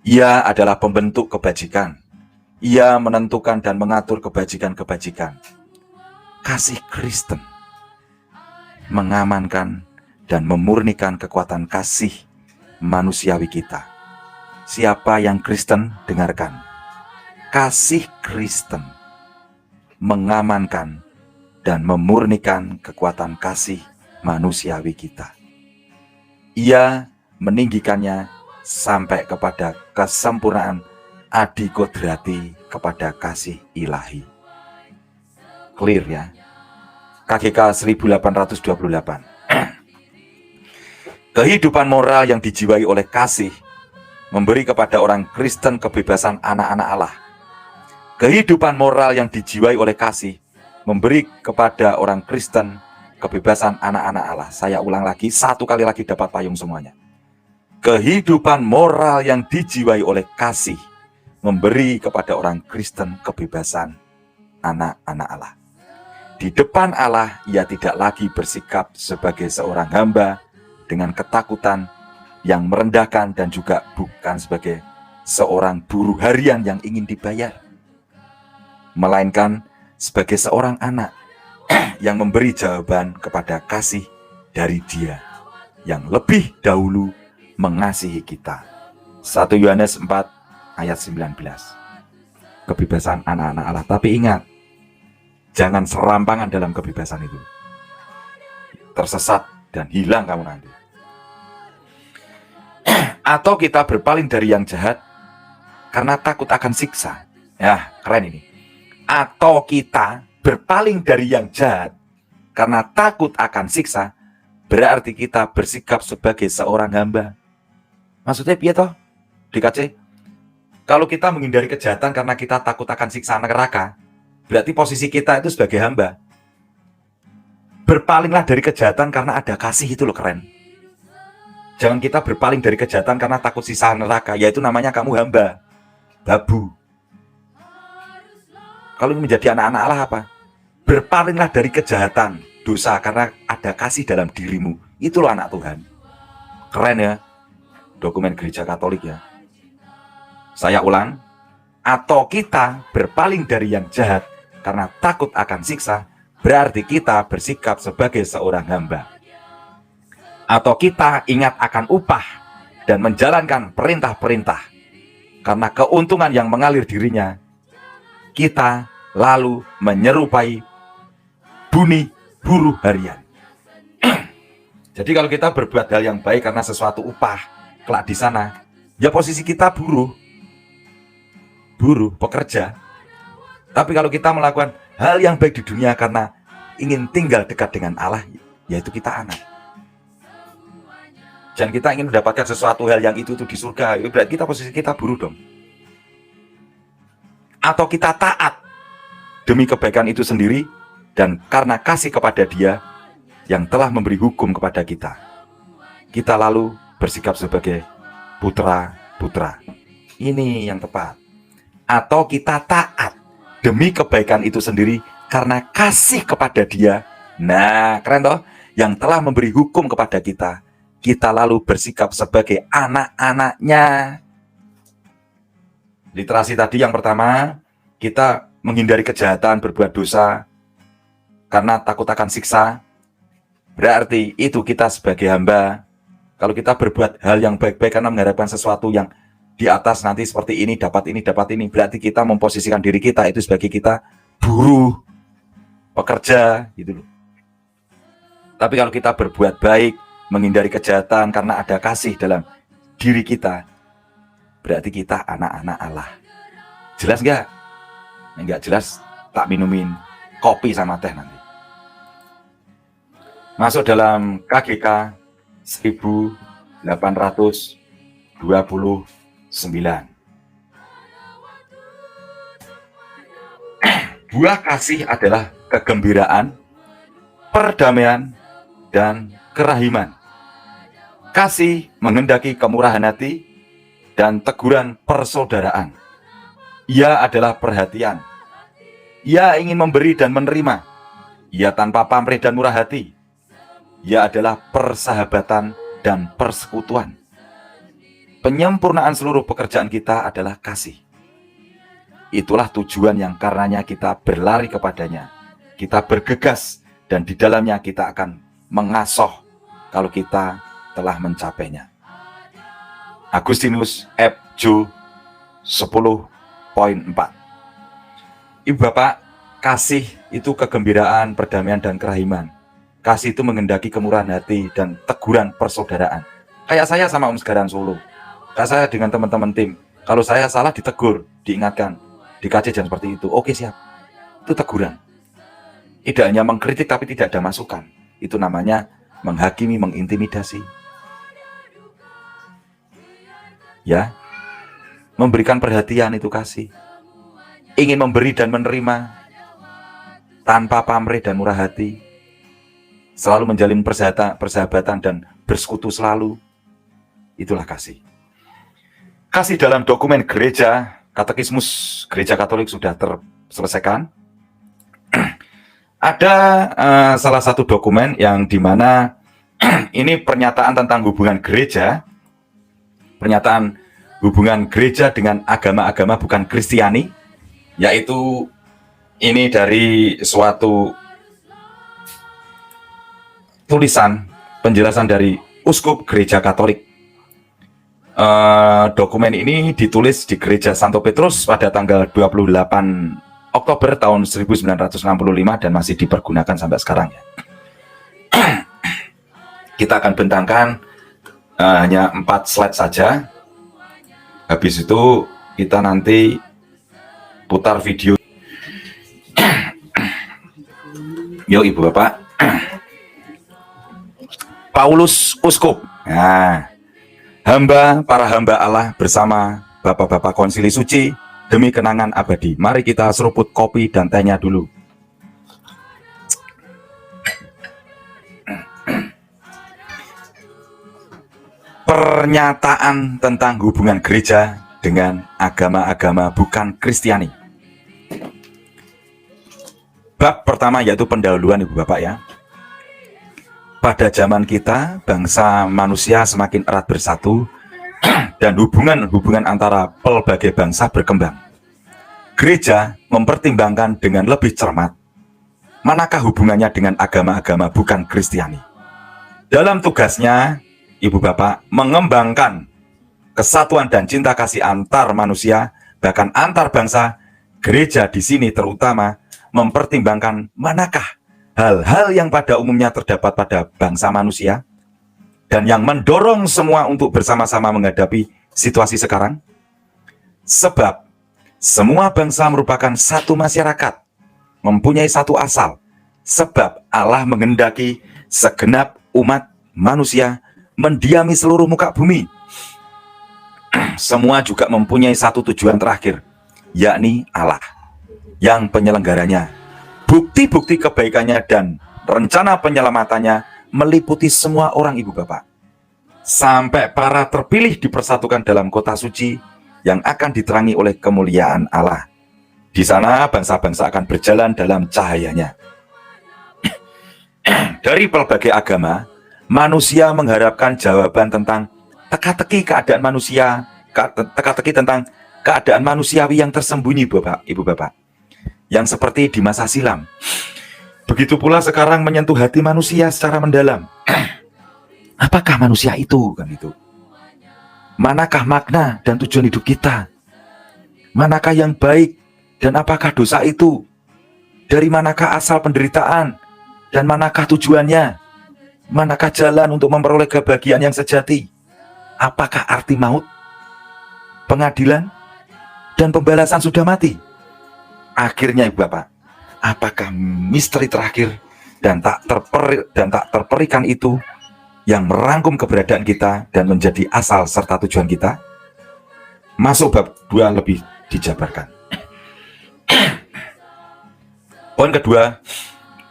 Ia adalah pembentuk kebajikan. Ia menentukan dan mengatur kebajikan-kebajikan. Kasih Kristen mengamankan dan memurnikan kekuatan kasih manusiawi kita. Siapa yang Kristen, dengarkan. Kasih Kristen mengamankan dan memurnikan kekuatan kasih manusiawi kita. Ia meninggikannya sampai kepada kesempurnaan adikodrati kepada kasih ilahi. Clear ya? KGK 1828. Kehidupan moral yang dijiwai oleh kasih memberi kepada orang Kristen kebebasan anak-anak Allah. Kehidupan moral yang dijiwai oleh kasih memberi kepada orang Kristen kebebasan anak-anak Allah. Saya ulang lagi, satu kali lagi dapat payung semuanya. Kehidupan moral yang dijiwai oleh kasih memberi kepada orang Kristen kebebasan anak-anak Allah. Di depan Allah, ia tidak lagi bersikap sebagai seorang hamba dengan ketakutan yang merendahkan dan juga bukan sebagai seorang buruh harian yang ingin dibayar, melainkan sebagai seorang anak yang memberi jawaban kepada kasih dari Dia yang lebih dahulu mengasihi kita. 1 Yohanes 4 ayat 19. Kebebasan anak-anak Allah. Tapi ingat, jangan serampangan dalam kebebasan itu. Tersesat dan hilang kamu nanti. Atau kita berpaling dari yang jahat karena takut akan siksa. Ya, keren ini. Atau kita berpaling dari yang jahat karena takut akan siksa, berarti kita bersikap sebagai seorang hamba. Maksudnya piye toh? DKC? Kalau kita menghindari kejahatan karena kita takut akan siksa neraka, berarti posisi kita itu sebagai hamba. Berpalinglah dari kejahatan karena ada kasih, itu loh keren. Jangan kita berpaling dari kejahatan karena takut siksa neraka, yaitu namanya kamu hamba, babu. Kalau menjadi anak-anak Allah apa? Berpalinglah dari kejahatan, dosa, karena ada kasih dalam dirimu. Itu loh anak Tuhan. Keren ya, dokumen gereja Katolik ya. Saya ulang, atau kita berpaling dari yang jahat karena takut akan siksa, berarti kita bersikap sebagai seorang hamba. Atau kita ingat akan upah dan menjalankan perintah-perintah karena keuntungan yang mengalir dirinya, kita lalu menyerupai buruh harian. Jadi kalau kita berbuat hal yang baik karena sesuatu upah kelak di sana, ya posisi kita buruh, pekerja. Tapi kalau kita melakukan hal yang baik di dunia karena ingin tinggal dekat dengan Allah, yaitu kita anak. dan kita ingin mendapatkan sesuatu hal yang itu di surga, berarti posisi kita buruk dong. Atau kita taat demi kebaikan itu sendiri dan karena kasih kepada Dia yang telah memberi hukum kepada kita, kita lalu bersikap sebagai putra-putra. Ini yang tepat. Atau kita taat demi kebaikan itu sendiri karena kasih kepada Dia. Nah, keren toh? Yang telah memberi hukum kepada kita, kita lalu bersikap sebagai anak-anaknya. Literasi tadi yang pertama, kita menghindari kejahatan, berbuat dosa karena takut akan siksa. Berarti itu kita sebagai hamba, kalau kita berbuat hal yang baik-baik karena mengharapkan sesuatu yang di atas nanti seperti ini, dapat ini, berarti kita memposisikan diri kita itu sebagai kita buruh, pekerja, gitu loh. Tapi kalau kita berbuat baik, menghindari kejahatan karena ada kasih dalam diri kita, berarti kita anak-anak Allah. Jelas nggak? Nggak jelas, tak minumin kopi sama teh nanti. Masuk dalam KGK 1829. Buah kasih adalah kegembiraan, perdamaian, dan kerahiman. Kasih menghendaki kemurahan hati dan teguran persaudaraan. Ia adalah perhatian. Ia ingin memberi dan menerima. Ia tanpa pamrih dan murah hati. Ia adalah persahabatan dan persekutuan. Penyempurnaan seluruh pekerjaan kita adalah kasih. Itulah tujuan yang karenanya kita berlari kepadanya. Kita bergegas dan di dalamnya kita akan mengasuh kalau kita telah mencapainya. Agustinus F. Jo 10.4. Ibu Bapak, kasih itu kegembiraan, perdamaian, dan kerahiman. Kasih itu menghendaki kemurahan hati dan teguran persaudaraan. Kayak saya sama Om Segaran Solo. Kayak saya dengan teman-teman tim. Kalau saya salah ditegur, diingatkan, dikaji jangan seperti itu. Oke, siap. Itu teguran. Tidak hanya mengkritik tapi tidak ada masukan. Itu namanya menghakimi, mengintimidasi. Ya, memberikan perhatian itu kasih. Ingin memberi dan menerima tanpa pamrih dan murah hati. Selalu menjalin persahabatan dan bersekutu selalu. Itulah kasih. Kasih dalam dokumen gereja, katekismus gereja Katolik sudah terselesaikan. Ada salah satu dokumen yang dimana ini pernyataan tentang hubungan gereja, pernyataan hubungan gereja dengan agama-agama bukan Kristiani, yaitu ini dari suatu tulisan penjelasan dari Uskup Gereja Katolik. Dokumen ini ditulis di Gereja Santo Petrus pada tanggal 28 Oktober tahun 1965 dan masih dipergunakan sampai sekarang ya. Kita akan bentangkan hanya 4 slide saja. Habis itu kita nanti putar video. Yuk Ibu Bapak. Paulus Uskup. Nah, para hamba Allah bersama Bapak-Bapak Konsili Suci demi kenangan abadi. Mari kita seruput kopi dan tehnya dulu. Pernyataan tentang hubungan gereja dengan agama-agama bukan Kristiani. Bab pertama yaitu pendahuluan Ibu Bapak ya. Pada zaman kita, bangsa manusia semakin erat bersatu dan hubungan antara pelbagai bangsa berkembang. Gereja mempertimbangkan dengan lebih cermat manakah hubungannya dengan agama-agama bukan Kristiani. Dalam tugasnya, Ibu Bapak mengembangkan kesatuan dan cinta kasih antar manusia, bahkan antar bangsa. Gereja di sini terutama mempertimbangkan manakah hal-hal yang pada umumnya terdapat pada bangsa manusia dan yang mendorong semua untuk bersama-sama menghadapi situasi sekarang. Sebab semua bangsa merupakan satu masyarakat, mempunyai satu asal. Sebab Allah menghendaki segenap umat manusia mendiami seluruh muka bumi. Semua juga mempunyai satu tujuan terakhir, yakni Allah yang penyelenggaranya. Bukti-bukti kebaikannya dan rencana penyelamatannya meliputi semua orang, Ibu Bapak. Sampai para terpilih dipersatukan dalam kota suci yang akan diterangi oleh kemuliaan Allah. Di sana bangsa-bangsa akan berjalan dalam cahayanya. Dari berbagai agama, manusia mengharapkan jawaban tentang teka-teki keadaan manusia, teka-teki tentang keadaan manusiawi yang tersembunyi, Bapak, Ibu Bapak, yang seperti di masa silam. Begitu pula sekarang menyentuh hati manusia secara mendalam. Apakah manusia itu, kan itu? Manakah makna dan tujuan hidup kita? Manakah yang baik dan apakah dosa itu? Dari manakah asal penderitaan dan manakah tujuannya? Manakah jalan untuk memperoleh kebahagiaan yang sejati? Apakah arti maut, pengadilan, dan pembalasan sudah mati? Akhirnya, Ibu Bapak, apakah misteri terakhir dan tak terperikan itu yang merangkum keberadaan kita dan menjadi asal serta tujuan kita? Masuk bab 2 lebih dijabarkan. Poin kedua,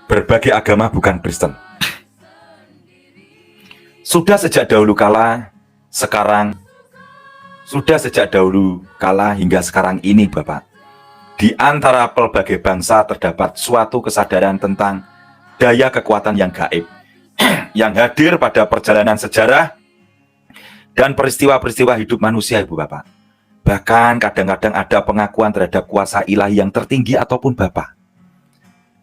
berbagai agama bukan Kristen. Sudah sejak dahulu kala hingga sekarang ini, Bapak, di antara pelbagai bangsa terdapat suatu kesadaran tentang daya kekuatan yang gaib yang hadir pada perjalanan sejarah dan peristiwa-peristiwa hidup manusia, Ibu Bapak. Bahkan kadang-kadang ada pengakuan terhadap kuasa ilahi yang tertinggi ataupun Bapa.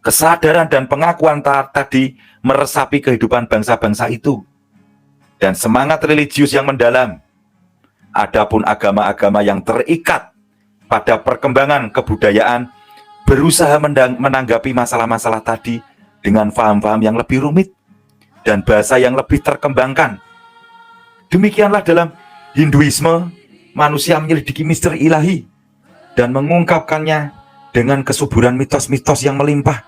Kesadaran dan pengakuan tadi meresapi kehidupan bangsa-bangsa itu dan semangat religius yang mendalam. Adapun agama-agama yang terikat pada perkembangan kebudayaan berusaha menanggapi masalah-masalah tadi dengan faham-faham yang lebih rumit dan bahasa yang lebih terkembangkan. Demikianlah dalam Hinduisme, manusia menyelidiki misteri ilahi dan mengungkapkannya dengan kesuburan mitos-mitos yang melimpah,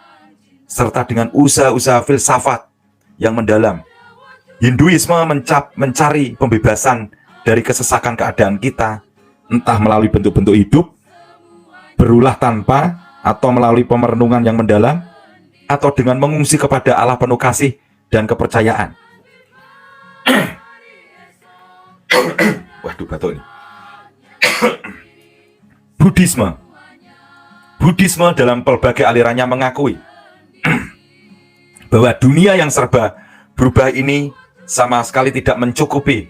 serta dengan usaha-usaha filsafat yang mendalam. Hinduisme mencari pembebasan dari kesesakan keadaan kita, entah melalui bentuk-bentuk hidup, berulah tanpa, atau melalui pemerenungan yang mendalam, atau dengan mengungsi kepada Allah penuh kasih dan kepercayaan. Waduh, batuk ini. Buddhisme dalam pelbagai alirannya mengakui bahwa dunia yang serba berubah ini sama sekali tidak mencukupi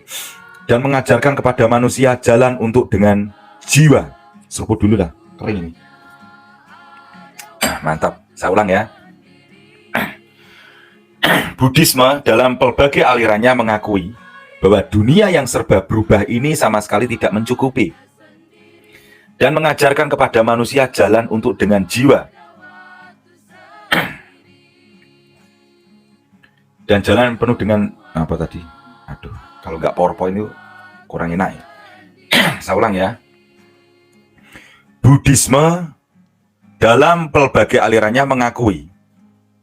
dan mengajarkan kepada manusia jalan untuk dengan jiwa. Seruput dulu lah, kering ini. Mantap, saya ulang ya. Buddhisme dalam pelbagai alirannya mengakui bahwa dunia yang serba berubah ini sama sekali tidak mencukupi dan mengajarkan kepada manusia jalan untuk dengan jiwa. Dan jalan penuh dengan apa tadi? Aduh, kalau nggak PowerPoint itu kurang enak ya. Saya ulang ya. Buddhisme dalam pelbagai alirannya mengakui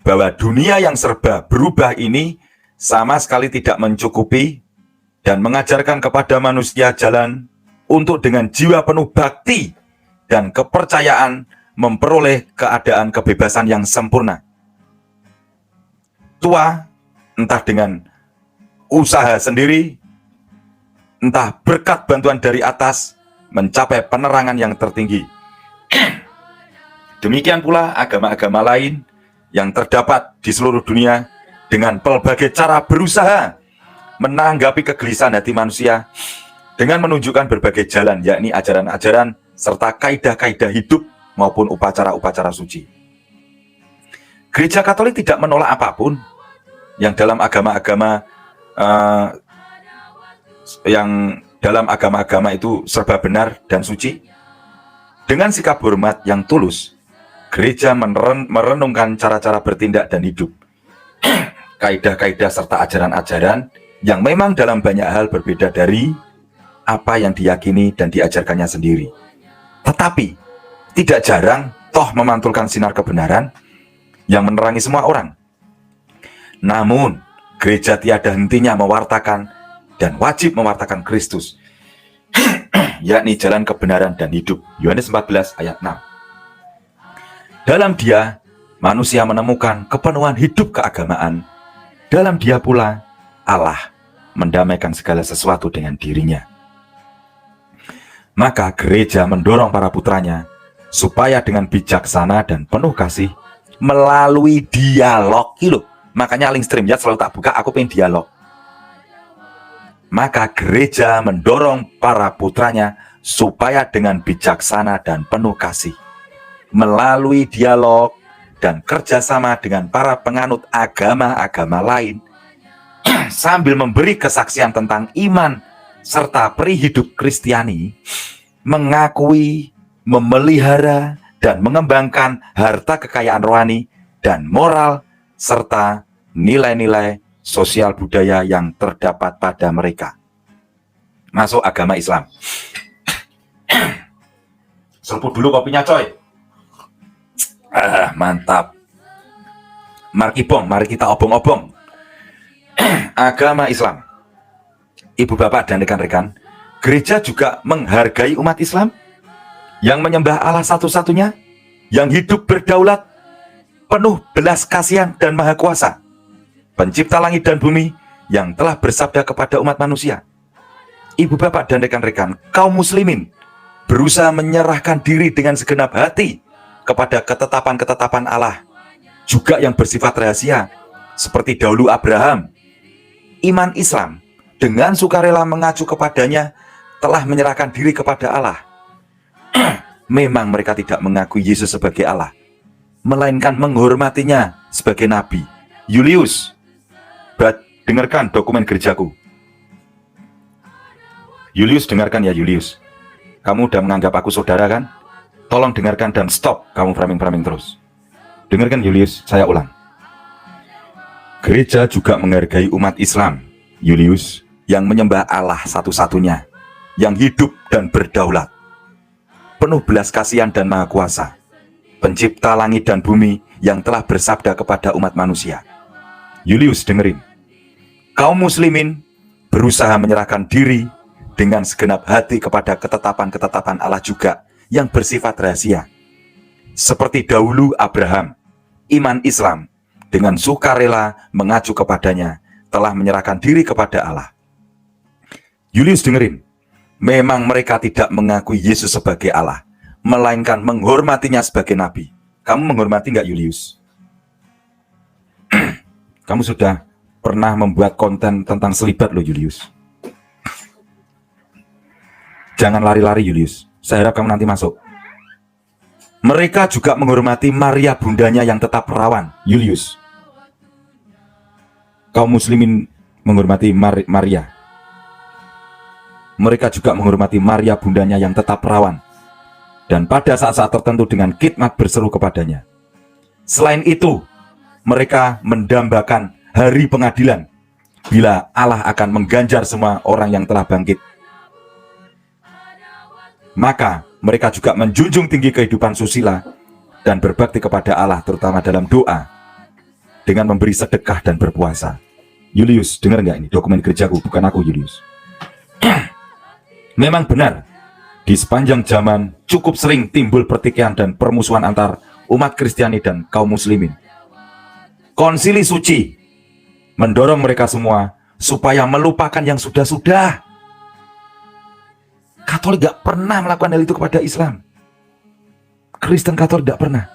bahwa dunia yang serba berubah ini sama sekali tidak mencukupi dan mengajarkan kepada manusia jalan untuk dengan jiwa penuh bakti dan kepercayaan memperoleh keadaan kebebasan yang sempurna. Tua, entah dengan usaha sendiri, entah berkat bantuan dari atas, mencapai penerangan yang tertinggi. Demikian pula agama-agama lain yang terdapat di seluruh dunia dengan pelbagai cara berusaha menanggapi kegelisahan hati manusia dengan menunjukkan berbagai jalan, yakni ajaran-ajaran serta kaidah-kaidah hidup maupun upacara-upacara suci. Gereja Katolik tidak menolak apapun yang dalam agama-agama itu serba benar dan suci. Dengan sikap hormat yang tulus, gereja merenungkan cara-cara bertindak dan hidup, kaidah-kaidah serta ajaran-ajaran yang memang dalam banyak hal berbeda dari apa yang diyakini dan diajarkannya sendiri. Tetapi tidak jarang toh memantulkan sinar kebenaran yang menerangi semua orang. Namun gereja tiada hentinya mewartakan dan wajib mewartakan Kristus, yakni jalan kebenaran dan hidup. Yohanes 14 ayat 6. Dalam Dia, manusia menemukan kepenuhan hidup keagamaan. Dalam Dia pula, Allah mendamaikan segala sesuatu dengan dirinya. Maka gereja mendorong para putranya supaya dengan bijaksana dan penuh kasih melalui dialog. Makanya link stream ya selalu tak buka, aku pengen dialog. Maka gereja mendorong para putranya supaya dengan bijaksana dan penuh kasih melalui dialog dan kerjasama dengan para penganut agama-agama lain sambil memberi kesaksian tentang iman serta peri hidup Kristiani, mengakui, memelihara, dan mengembangkan harta kekayaan rohani dan moral serta nilai-nilai sosial budaya yang terdapat pada mereka. Masuk agama Islam. Seruput dulu kopinya coy. Mantap. Mari kita obong-obong. Agama Islam. Ibu bapak dan rekan-rekan, gereja juga menghargai umat Islam yang menyembah Allah satu-satunya, yang hidup berdaulat, penuh belas kasihan dan maha kuasa, pencipta langit dan bumi, yang telah bersabda kepada umat manusia. Ibu bapak dan rekan-rekan, kaum muslimin berusaha menyerahkan diri dengan segenap hati kepada ketetapan-ketetapan Allah, juga yang bersifat rahasia, seperti dahulu Abraham. Iman Islam dengan sukarela mengacu kepadanya telah menyerahkan diri kepada Allah. Memang mereka tidak mengakui Yesus sebagai Allah, melainkan menghormatinya sebagai nabi. Julius, dengarkan dokumen gerejaku. Julius, dengarkan ya Julius. Kamu udah menganggap aku saudara kan? Tolong dengarkan dan stop kamu framing-framing terus. Dengarkan Julius, saya ulang. Gereja juga menghargai umat Islam, Julius, yang menyembah Allah satu-satunya, yang hidup dan berdaulat, penuh belas kasihan dan maha kuasa, pencipta langit dan bumi, yang telah bersabda kepada umat manusia. Julius, dengerin. Kaum muslimin berusaha menyerahkan diri dengan segenap hati kepada ketetapan-ketetapan Allah juga yang bersifat rahasia. Seperti dahulu Abraham, iman Islam dengan sukarela mengacu kepadanya telah menyerahkan diri kepada Allah. Julius, dengerin. Memang mereka tidak mengakui Yesus sebagai Allah, melainkan menghormatinya sebagai nabi. Kamu menghormati nggak Julius? Kamu sudah pernah membuat konten tentang selibat loh Julius. Jangan lari-lari Julius, saya harap kamu nanti masuk. Mereka juga menghormati Maria bundanya yang tetap perawan, Julius. Kaum muslimin menghormati Maria. Mereka juga menghormati Maria bundanya yang tetap perawan, dan pada saat-saat tertentu dengan khidmat berseru kepadanya. Selain itu, mereka mendambakan hari pengadilan bila Allah akan mengganjar semua orang yang telah bangkit. Maka mereka juga menjunjung tinggi kehidupan susila dan berbakti kepada Allah, terutama dalam doa, dengan memberi sedekah dan berpuasa. Julius, dengar nggak ini dokumen gerejaku, bukan aku Julius. Memang benar, di sepanjang zaman cukup sering timbul pertikaian dan permusuhan antar umat Kristiani dan kaum muslimin. Konsili suci mendorong mereka semua supaya melupakan yang sudah-sudah. Katolik gak pernah melakukan hal itu kepada Islam. Kristen Katolik gak pernah.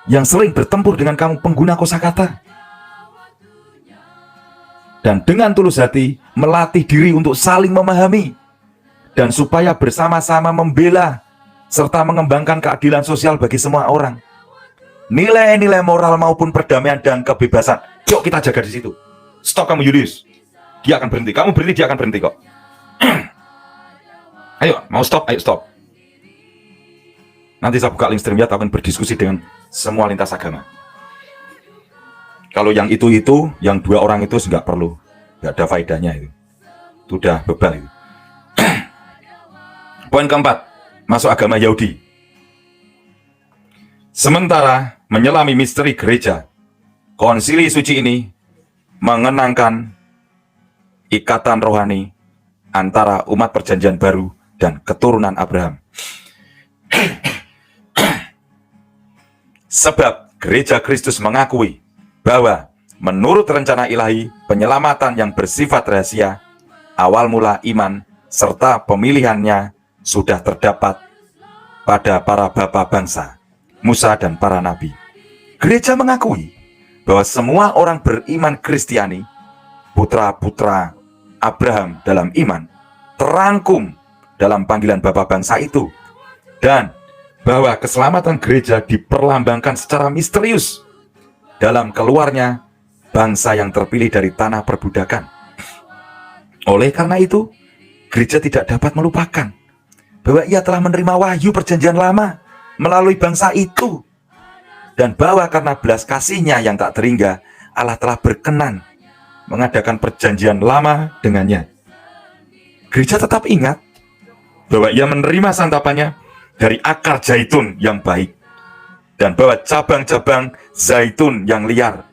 Yang sering bertempur dengan kamu pengguna kosakata. Dan dengan tulus hati melatih diri untuk saling memahami, dan supaya bersama-sama membela serta mengembangkan keadilan sosial bagi semua orang. Nilai-nilai moral maupun perdamaian dan kebebasan. Yuk kita jaga di situ. Stop kamu Julius. Dia akan berhenti. Kamu berhenti, dia akan berhenti kok. Ayo, mau stop? Ayo stop. Nanti saya buka link stream ya, akan berdiskusi dengan semua lintas agama. Kalau yang itu, yang dua orang itu nggak perlu. Nggak ada faedahnya itu. Itu udah bebal itu. Poin keempat, masuk agama Yahudi. Sementara menyelami misteri gereja, konsili suci ini mengenangkan ikatan rohani antara umat perjanjian baru dan keturunan Abraham. Sebab gereja Kristus mengakui bahwa menurut rencana ilahi, penyelamatan yang bersifat rahasia, awal mula iman, serta pemilihannya sudah terdapat pada para bapa bangsa, Musa dan para nabi. Gereja mengakui bahwa semua orang beriman Kristiani, putra-putra Abraham dalam iman, terangkum dalam panggilan bapa bangsa itu, dan bahwa keselamatan gereja diperlambangkan secara misterius dalam keluarnya bangsa yang terpilih dari tanah perbudakan. Oleh karena itu, gereja tidak dapat melupakan bahwa ia telah menerima wahyu perjanjian lama melalui bangsa itu, dan bahwa karena belas kasihnya yang tak terhingga, Allah telah berkenan mengadakan perjanjian lama dengannya. Gereja tetap ingat bahwa ia menerima santapannya dari akar zaitun yang baik, dan bahwa cabang-cabang zaitun yang liar,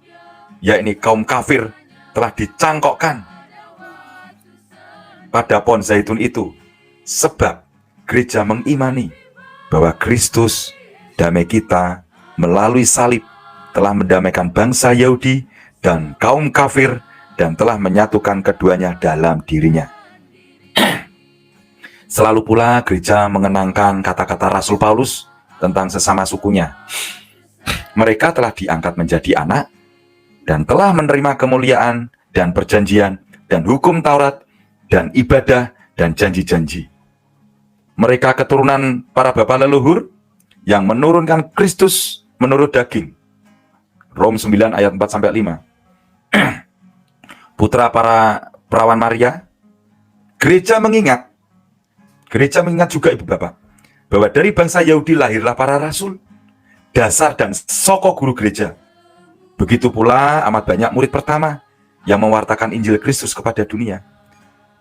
yakni kaum kafir, telah dicangkokkan pada pohon zaitun itu. Sebab gereja mengimani bahwa Kristus, damai kita, melalui salib telah mendamaikan bangsa Yahudi dan kaum kafir, dan telah menyatukan keduanya dalam dirinya. Selalu pula gereja mengenangkan kata-kata Rasul Paulus tentang sesama sukunya. Mereka telah diangkat menjadi anak dan telah menerima kemuliaan dan perjanjian dan hukum Taurat dan ibadah dan janji-janji. Mereka keturunan para bapa leluhur yang menurunkan Kristus menurut daging. Rom 9 ayat 4-5. Putra para perawan Maria. Gereja mengingat juga ibu bapak, bahwa dari bangsa Yahudi lahirlah para rasul, dasar dan soko guru gereja. Begitu pula amat banyak murid pertama yang mewartakan Injil Kristus kepada dunia.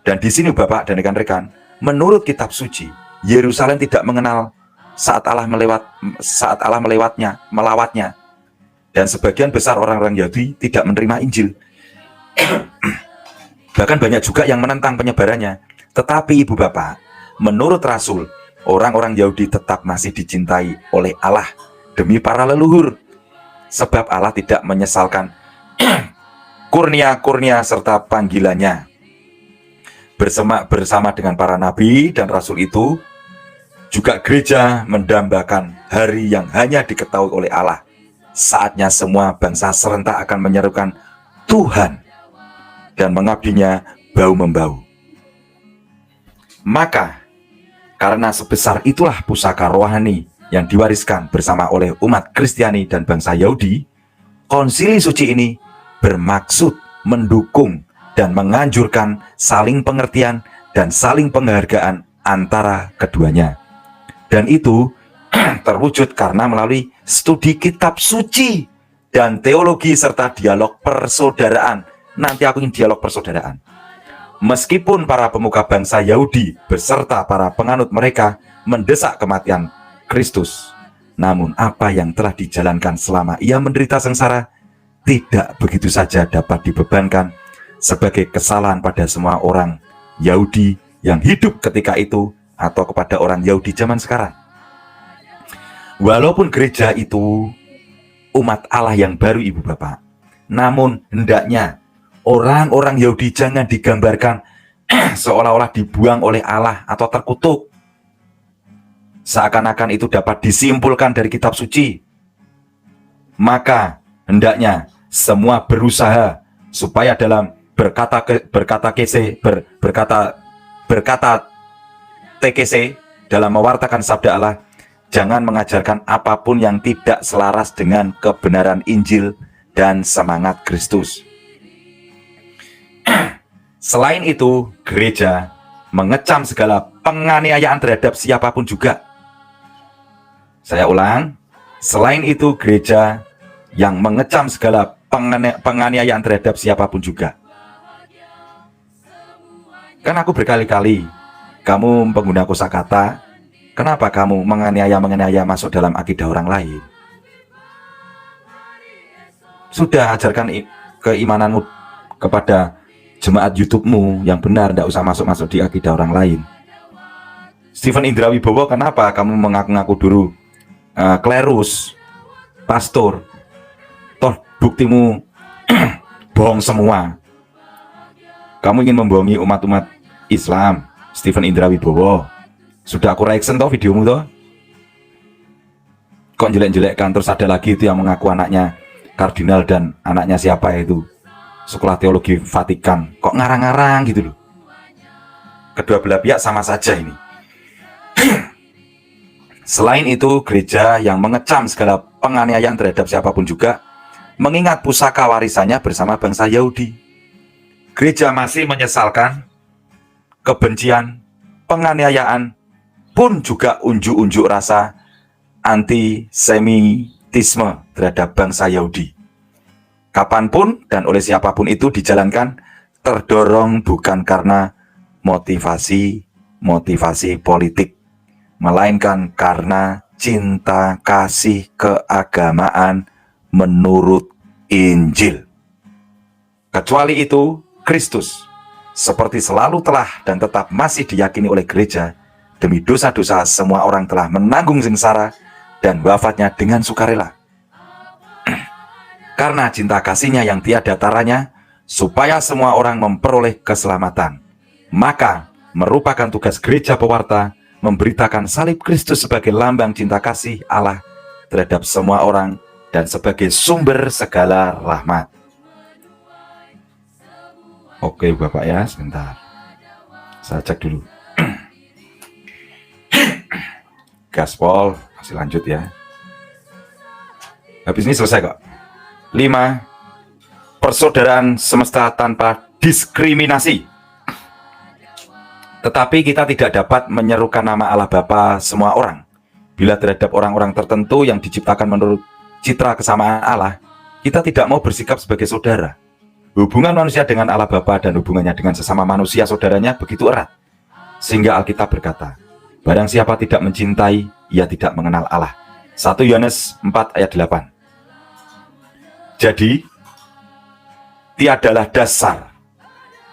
Dan di sini bapak dan rekan-rekan, menurut kitab suci, Yerusalem tidak mengenal saat Allah melawatnya, dan sebagian besar orang-orang Yahudi tidak menerima Injil. Bahkan banyak juga yang menentang penyebarannya. Tetapi ibu bapak, menurut Rasul, orang-orang Yahudi tetap masih dicintai oleh Allah demi para leluhur, sebab Allah tidak menyesalkan kurnia-kurnia serta panggilannya. Bersama dengan para nabi dan rasul itu, juga gereja mendambakan hari yang hanya diketahui oleh Allah. Saatnya semua bangsa serentak akan menyerukan Tuhan dan mengabdinya bau-membau. Maka karena sebesar itulah pusaka rohani yang diwariskan bersama oleh umat Kristiani dan bangsa Yahudi, konsili suci ini bermaksud mendukung dan menganjurkan saling pengertian dan saling penghargaan antara keduanya. Dan itu terwujud karena melalui studi kitab suci dan teologi serta dialog persaudaraan. Nanti aku ingin dialog persaudaraan. Meskipun para pemuka bangsa Yahudi beserta para penganut mereka mendesak kematian Kristus, namun apa yang telah dijalankan selama ia menderita sengsara tidak begitu saja dapat dibebankan sebagai kesalahan pada semua orang Yahudi yang hidup ketika itu atau kepada orang Yahudi zaman sekarang. Walaupun gereja itu umat Allah yang baru ibu bapak, namun hendaknya orang-orang Yahudi jangan digambarkan seolah-olah dibuang oleh Allah atau terkutuk, seakan-akan itu dapat disimpulkan dari kitab suci. Maka hendaknya semua berusaha supaya dalam berkata TKC dalam mewartakan sabda Allah, jangan mengajarkan apapun yang tidak selaras dengan kebenaran Injil dan semangat Kristus. Selain itu, gereja mengecam segala penganiayaan terhadap siapapun juga. Saya ulang, selain itu gereja yang mengecam segala penganiayaan terhadap siapapun juga. Kan aku berkali-kali, kamu pengguna kosakata, kenapa kamu menganiaya masuk dalam akidah orang lain? Sudah ajarkan keimananmu kepada jemaat YouTube-mu yang benar, tidak usah masuk-masuk di akidah orang lain. Stephen Indra Wibowo, kenapa kamu mengaku-ngaku dulu klerus, pastor, toh buktimu bohong semua. Kamu ingin membohongi umat-umat Islam. Stephen Indra Wibowo, sudah aku reaction toh videomu toh, kok jelek-jelekkan. Terus ada lagi itu yang mengaku anaknya kardinal dan anaknya siapa itu, sekolah teologi Vatikan, kok ngarang-ngarang gitu loh. Kedua belah pihak sama saja ini. Selain itu, gereja yang mengecam segala penganiayaan terhadap siapapun juga mengingat pusaka warisannya bersama bangsa Yahudi. Gereja masih menyesalkan kebencian, penganiayaan, pun juga unjuk-unjuk rasa antisemitisme terhadap bangsa Yahudi. Kapanpun dan oleh siapapun itu dijalankan, terdorong bukan karena motivasi politik, melainkan karena cinta kasih keagamaan menurut Injil. Kecuali itu, Kristus seperti selalu telah dan tetap masih diyakini oleh gereja, demi dosa-dosa semua orang telah menanggung sengsara dan wafatnya dengan sukarela. Karena cinta kasihnya yang tiada taranya, supaya semua orang memperoleh keselamatan, maka merupakan tugas gereja pewarta memberitakan salib Kristus sebagai lambang cinta kasih Allah terhadap semua orang dan sebagai sumber segala rahmat. Oke Bapak ya, sebentar, saya cek dulu. Gaspol, masih lanjut ya. Habis ini selesai kok. 5. Persaudaraan semesta tanpa diskriminasi. Tetapi kita tidak dapat menyerukan nama Allah Bapa semua orang. Bila terhadap orang-orang tertentu yang diciptakan menurut citra kesamaan Allah, kita tidak mau bersikap sebagai saudara. Hubungan manusia dengan Allah Bapa dan hubungannya dengan sesama manusia saudaranya begitu erat, sehingga Alkitab berkata, barang siapa tidak mencintai, ia tidak mengenal Allah. 1 Yohanes 4 ayat 8. Jadi, tiadalah dasar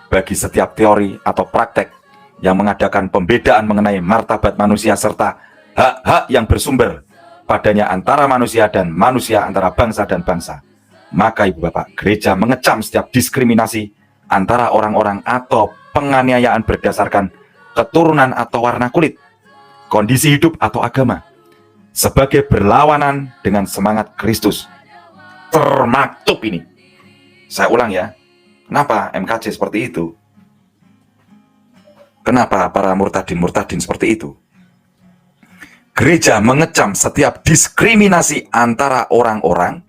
bagi setiap teori atau praktek yang mengadakan pembedaan mengenai martabat manusia serta hak-hak yang bersumber padanya antara manusia dan manusia, antara bangsa dan bangsa. Maka Ibu Bapak, gereja mengecam setiap diskriminasi antara orang-orang atau penganiayaan berdasarkan keturunan atau warna kulit, kondisi hidup atau agama, sebagai berlawanan dengan semangat Kristus. Termaktub ini. Saya ulang ya. Kenapa MKC seperti itu? Kenapa para murtadin seperti itu? Gereja mengecam setiap diskriminasi antara orang-orang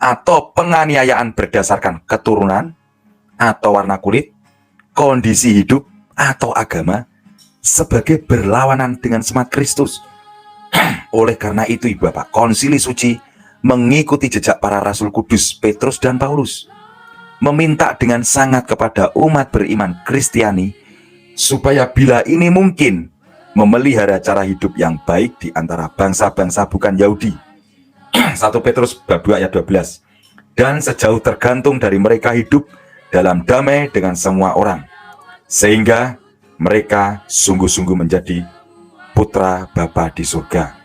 atau penganiayaan berdasarkan keturunan atau warna kulit, kondisi hidup atau agama, sebagai berlawanan dengan semangat Kristus. Oleh karena itu Ibu Bapak, Konsili Suci mengikuti jejak para Rasul Kudus Petrus dan Paulus, meminta dengan sangat kepada umat beriman Kristiani supaya bila ini mungkin memelihara cara hidup yang baik di antara bangsa-bangsa bukan Yahudi. 1 Petrus bab 2 ayat 12. Dan sejauh tergantung dari mereka hidup dalam damai dengan semua orang, sehingga mereka sungguh-sungguh menjadi putra Bapa di surga.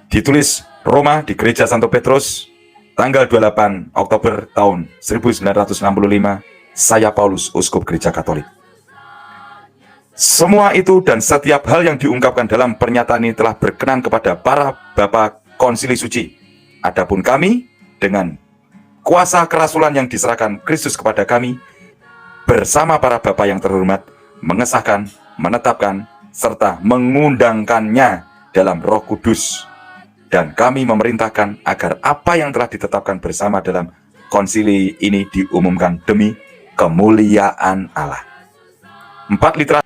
Ditulis Roma di Gereja Santo Petrus, tanggal 28 Oktober tahun 1965, saya Paulus, Uskup Gereja Katolik. Semua itu dan setiap hal yang diungkapkan dalam pernyataan ini telah berkenan kepada para Bapa Konsili Suci. Adapun kami, dengan kuasa kerasulan yang diserahkan Kristus kepada kami, bersama para Bapa yang terhormat, mengesahkan, menetapkan, serta mengundangkannya dalam Roh Kudus. Dan kami memerintahkan agar apa yang telah ditetapkan bersama dalam konsili ini diumumkan demi kemuliaan Allah. 4 literal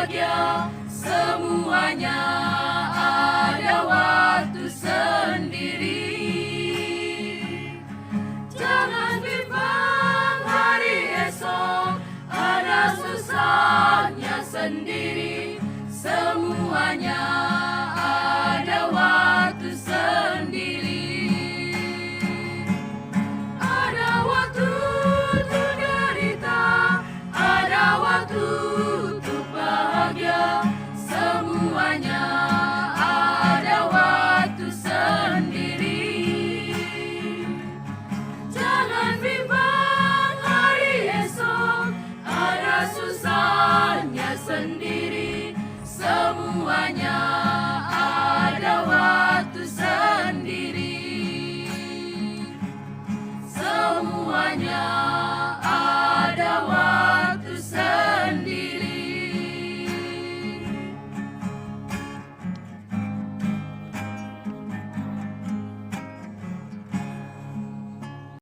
bahagia, semuanya ada waktu sendiri. Jangan bimbang, hari esok ada susahnya sendiri.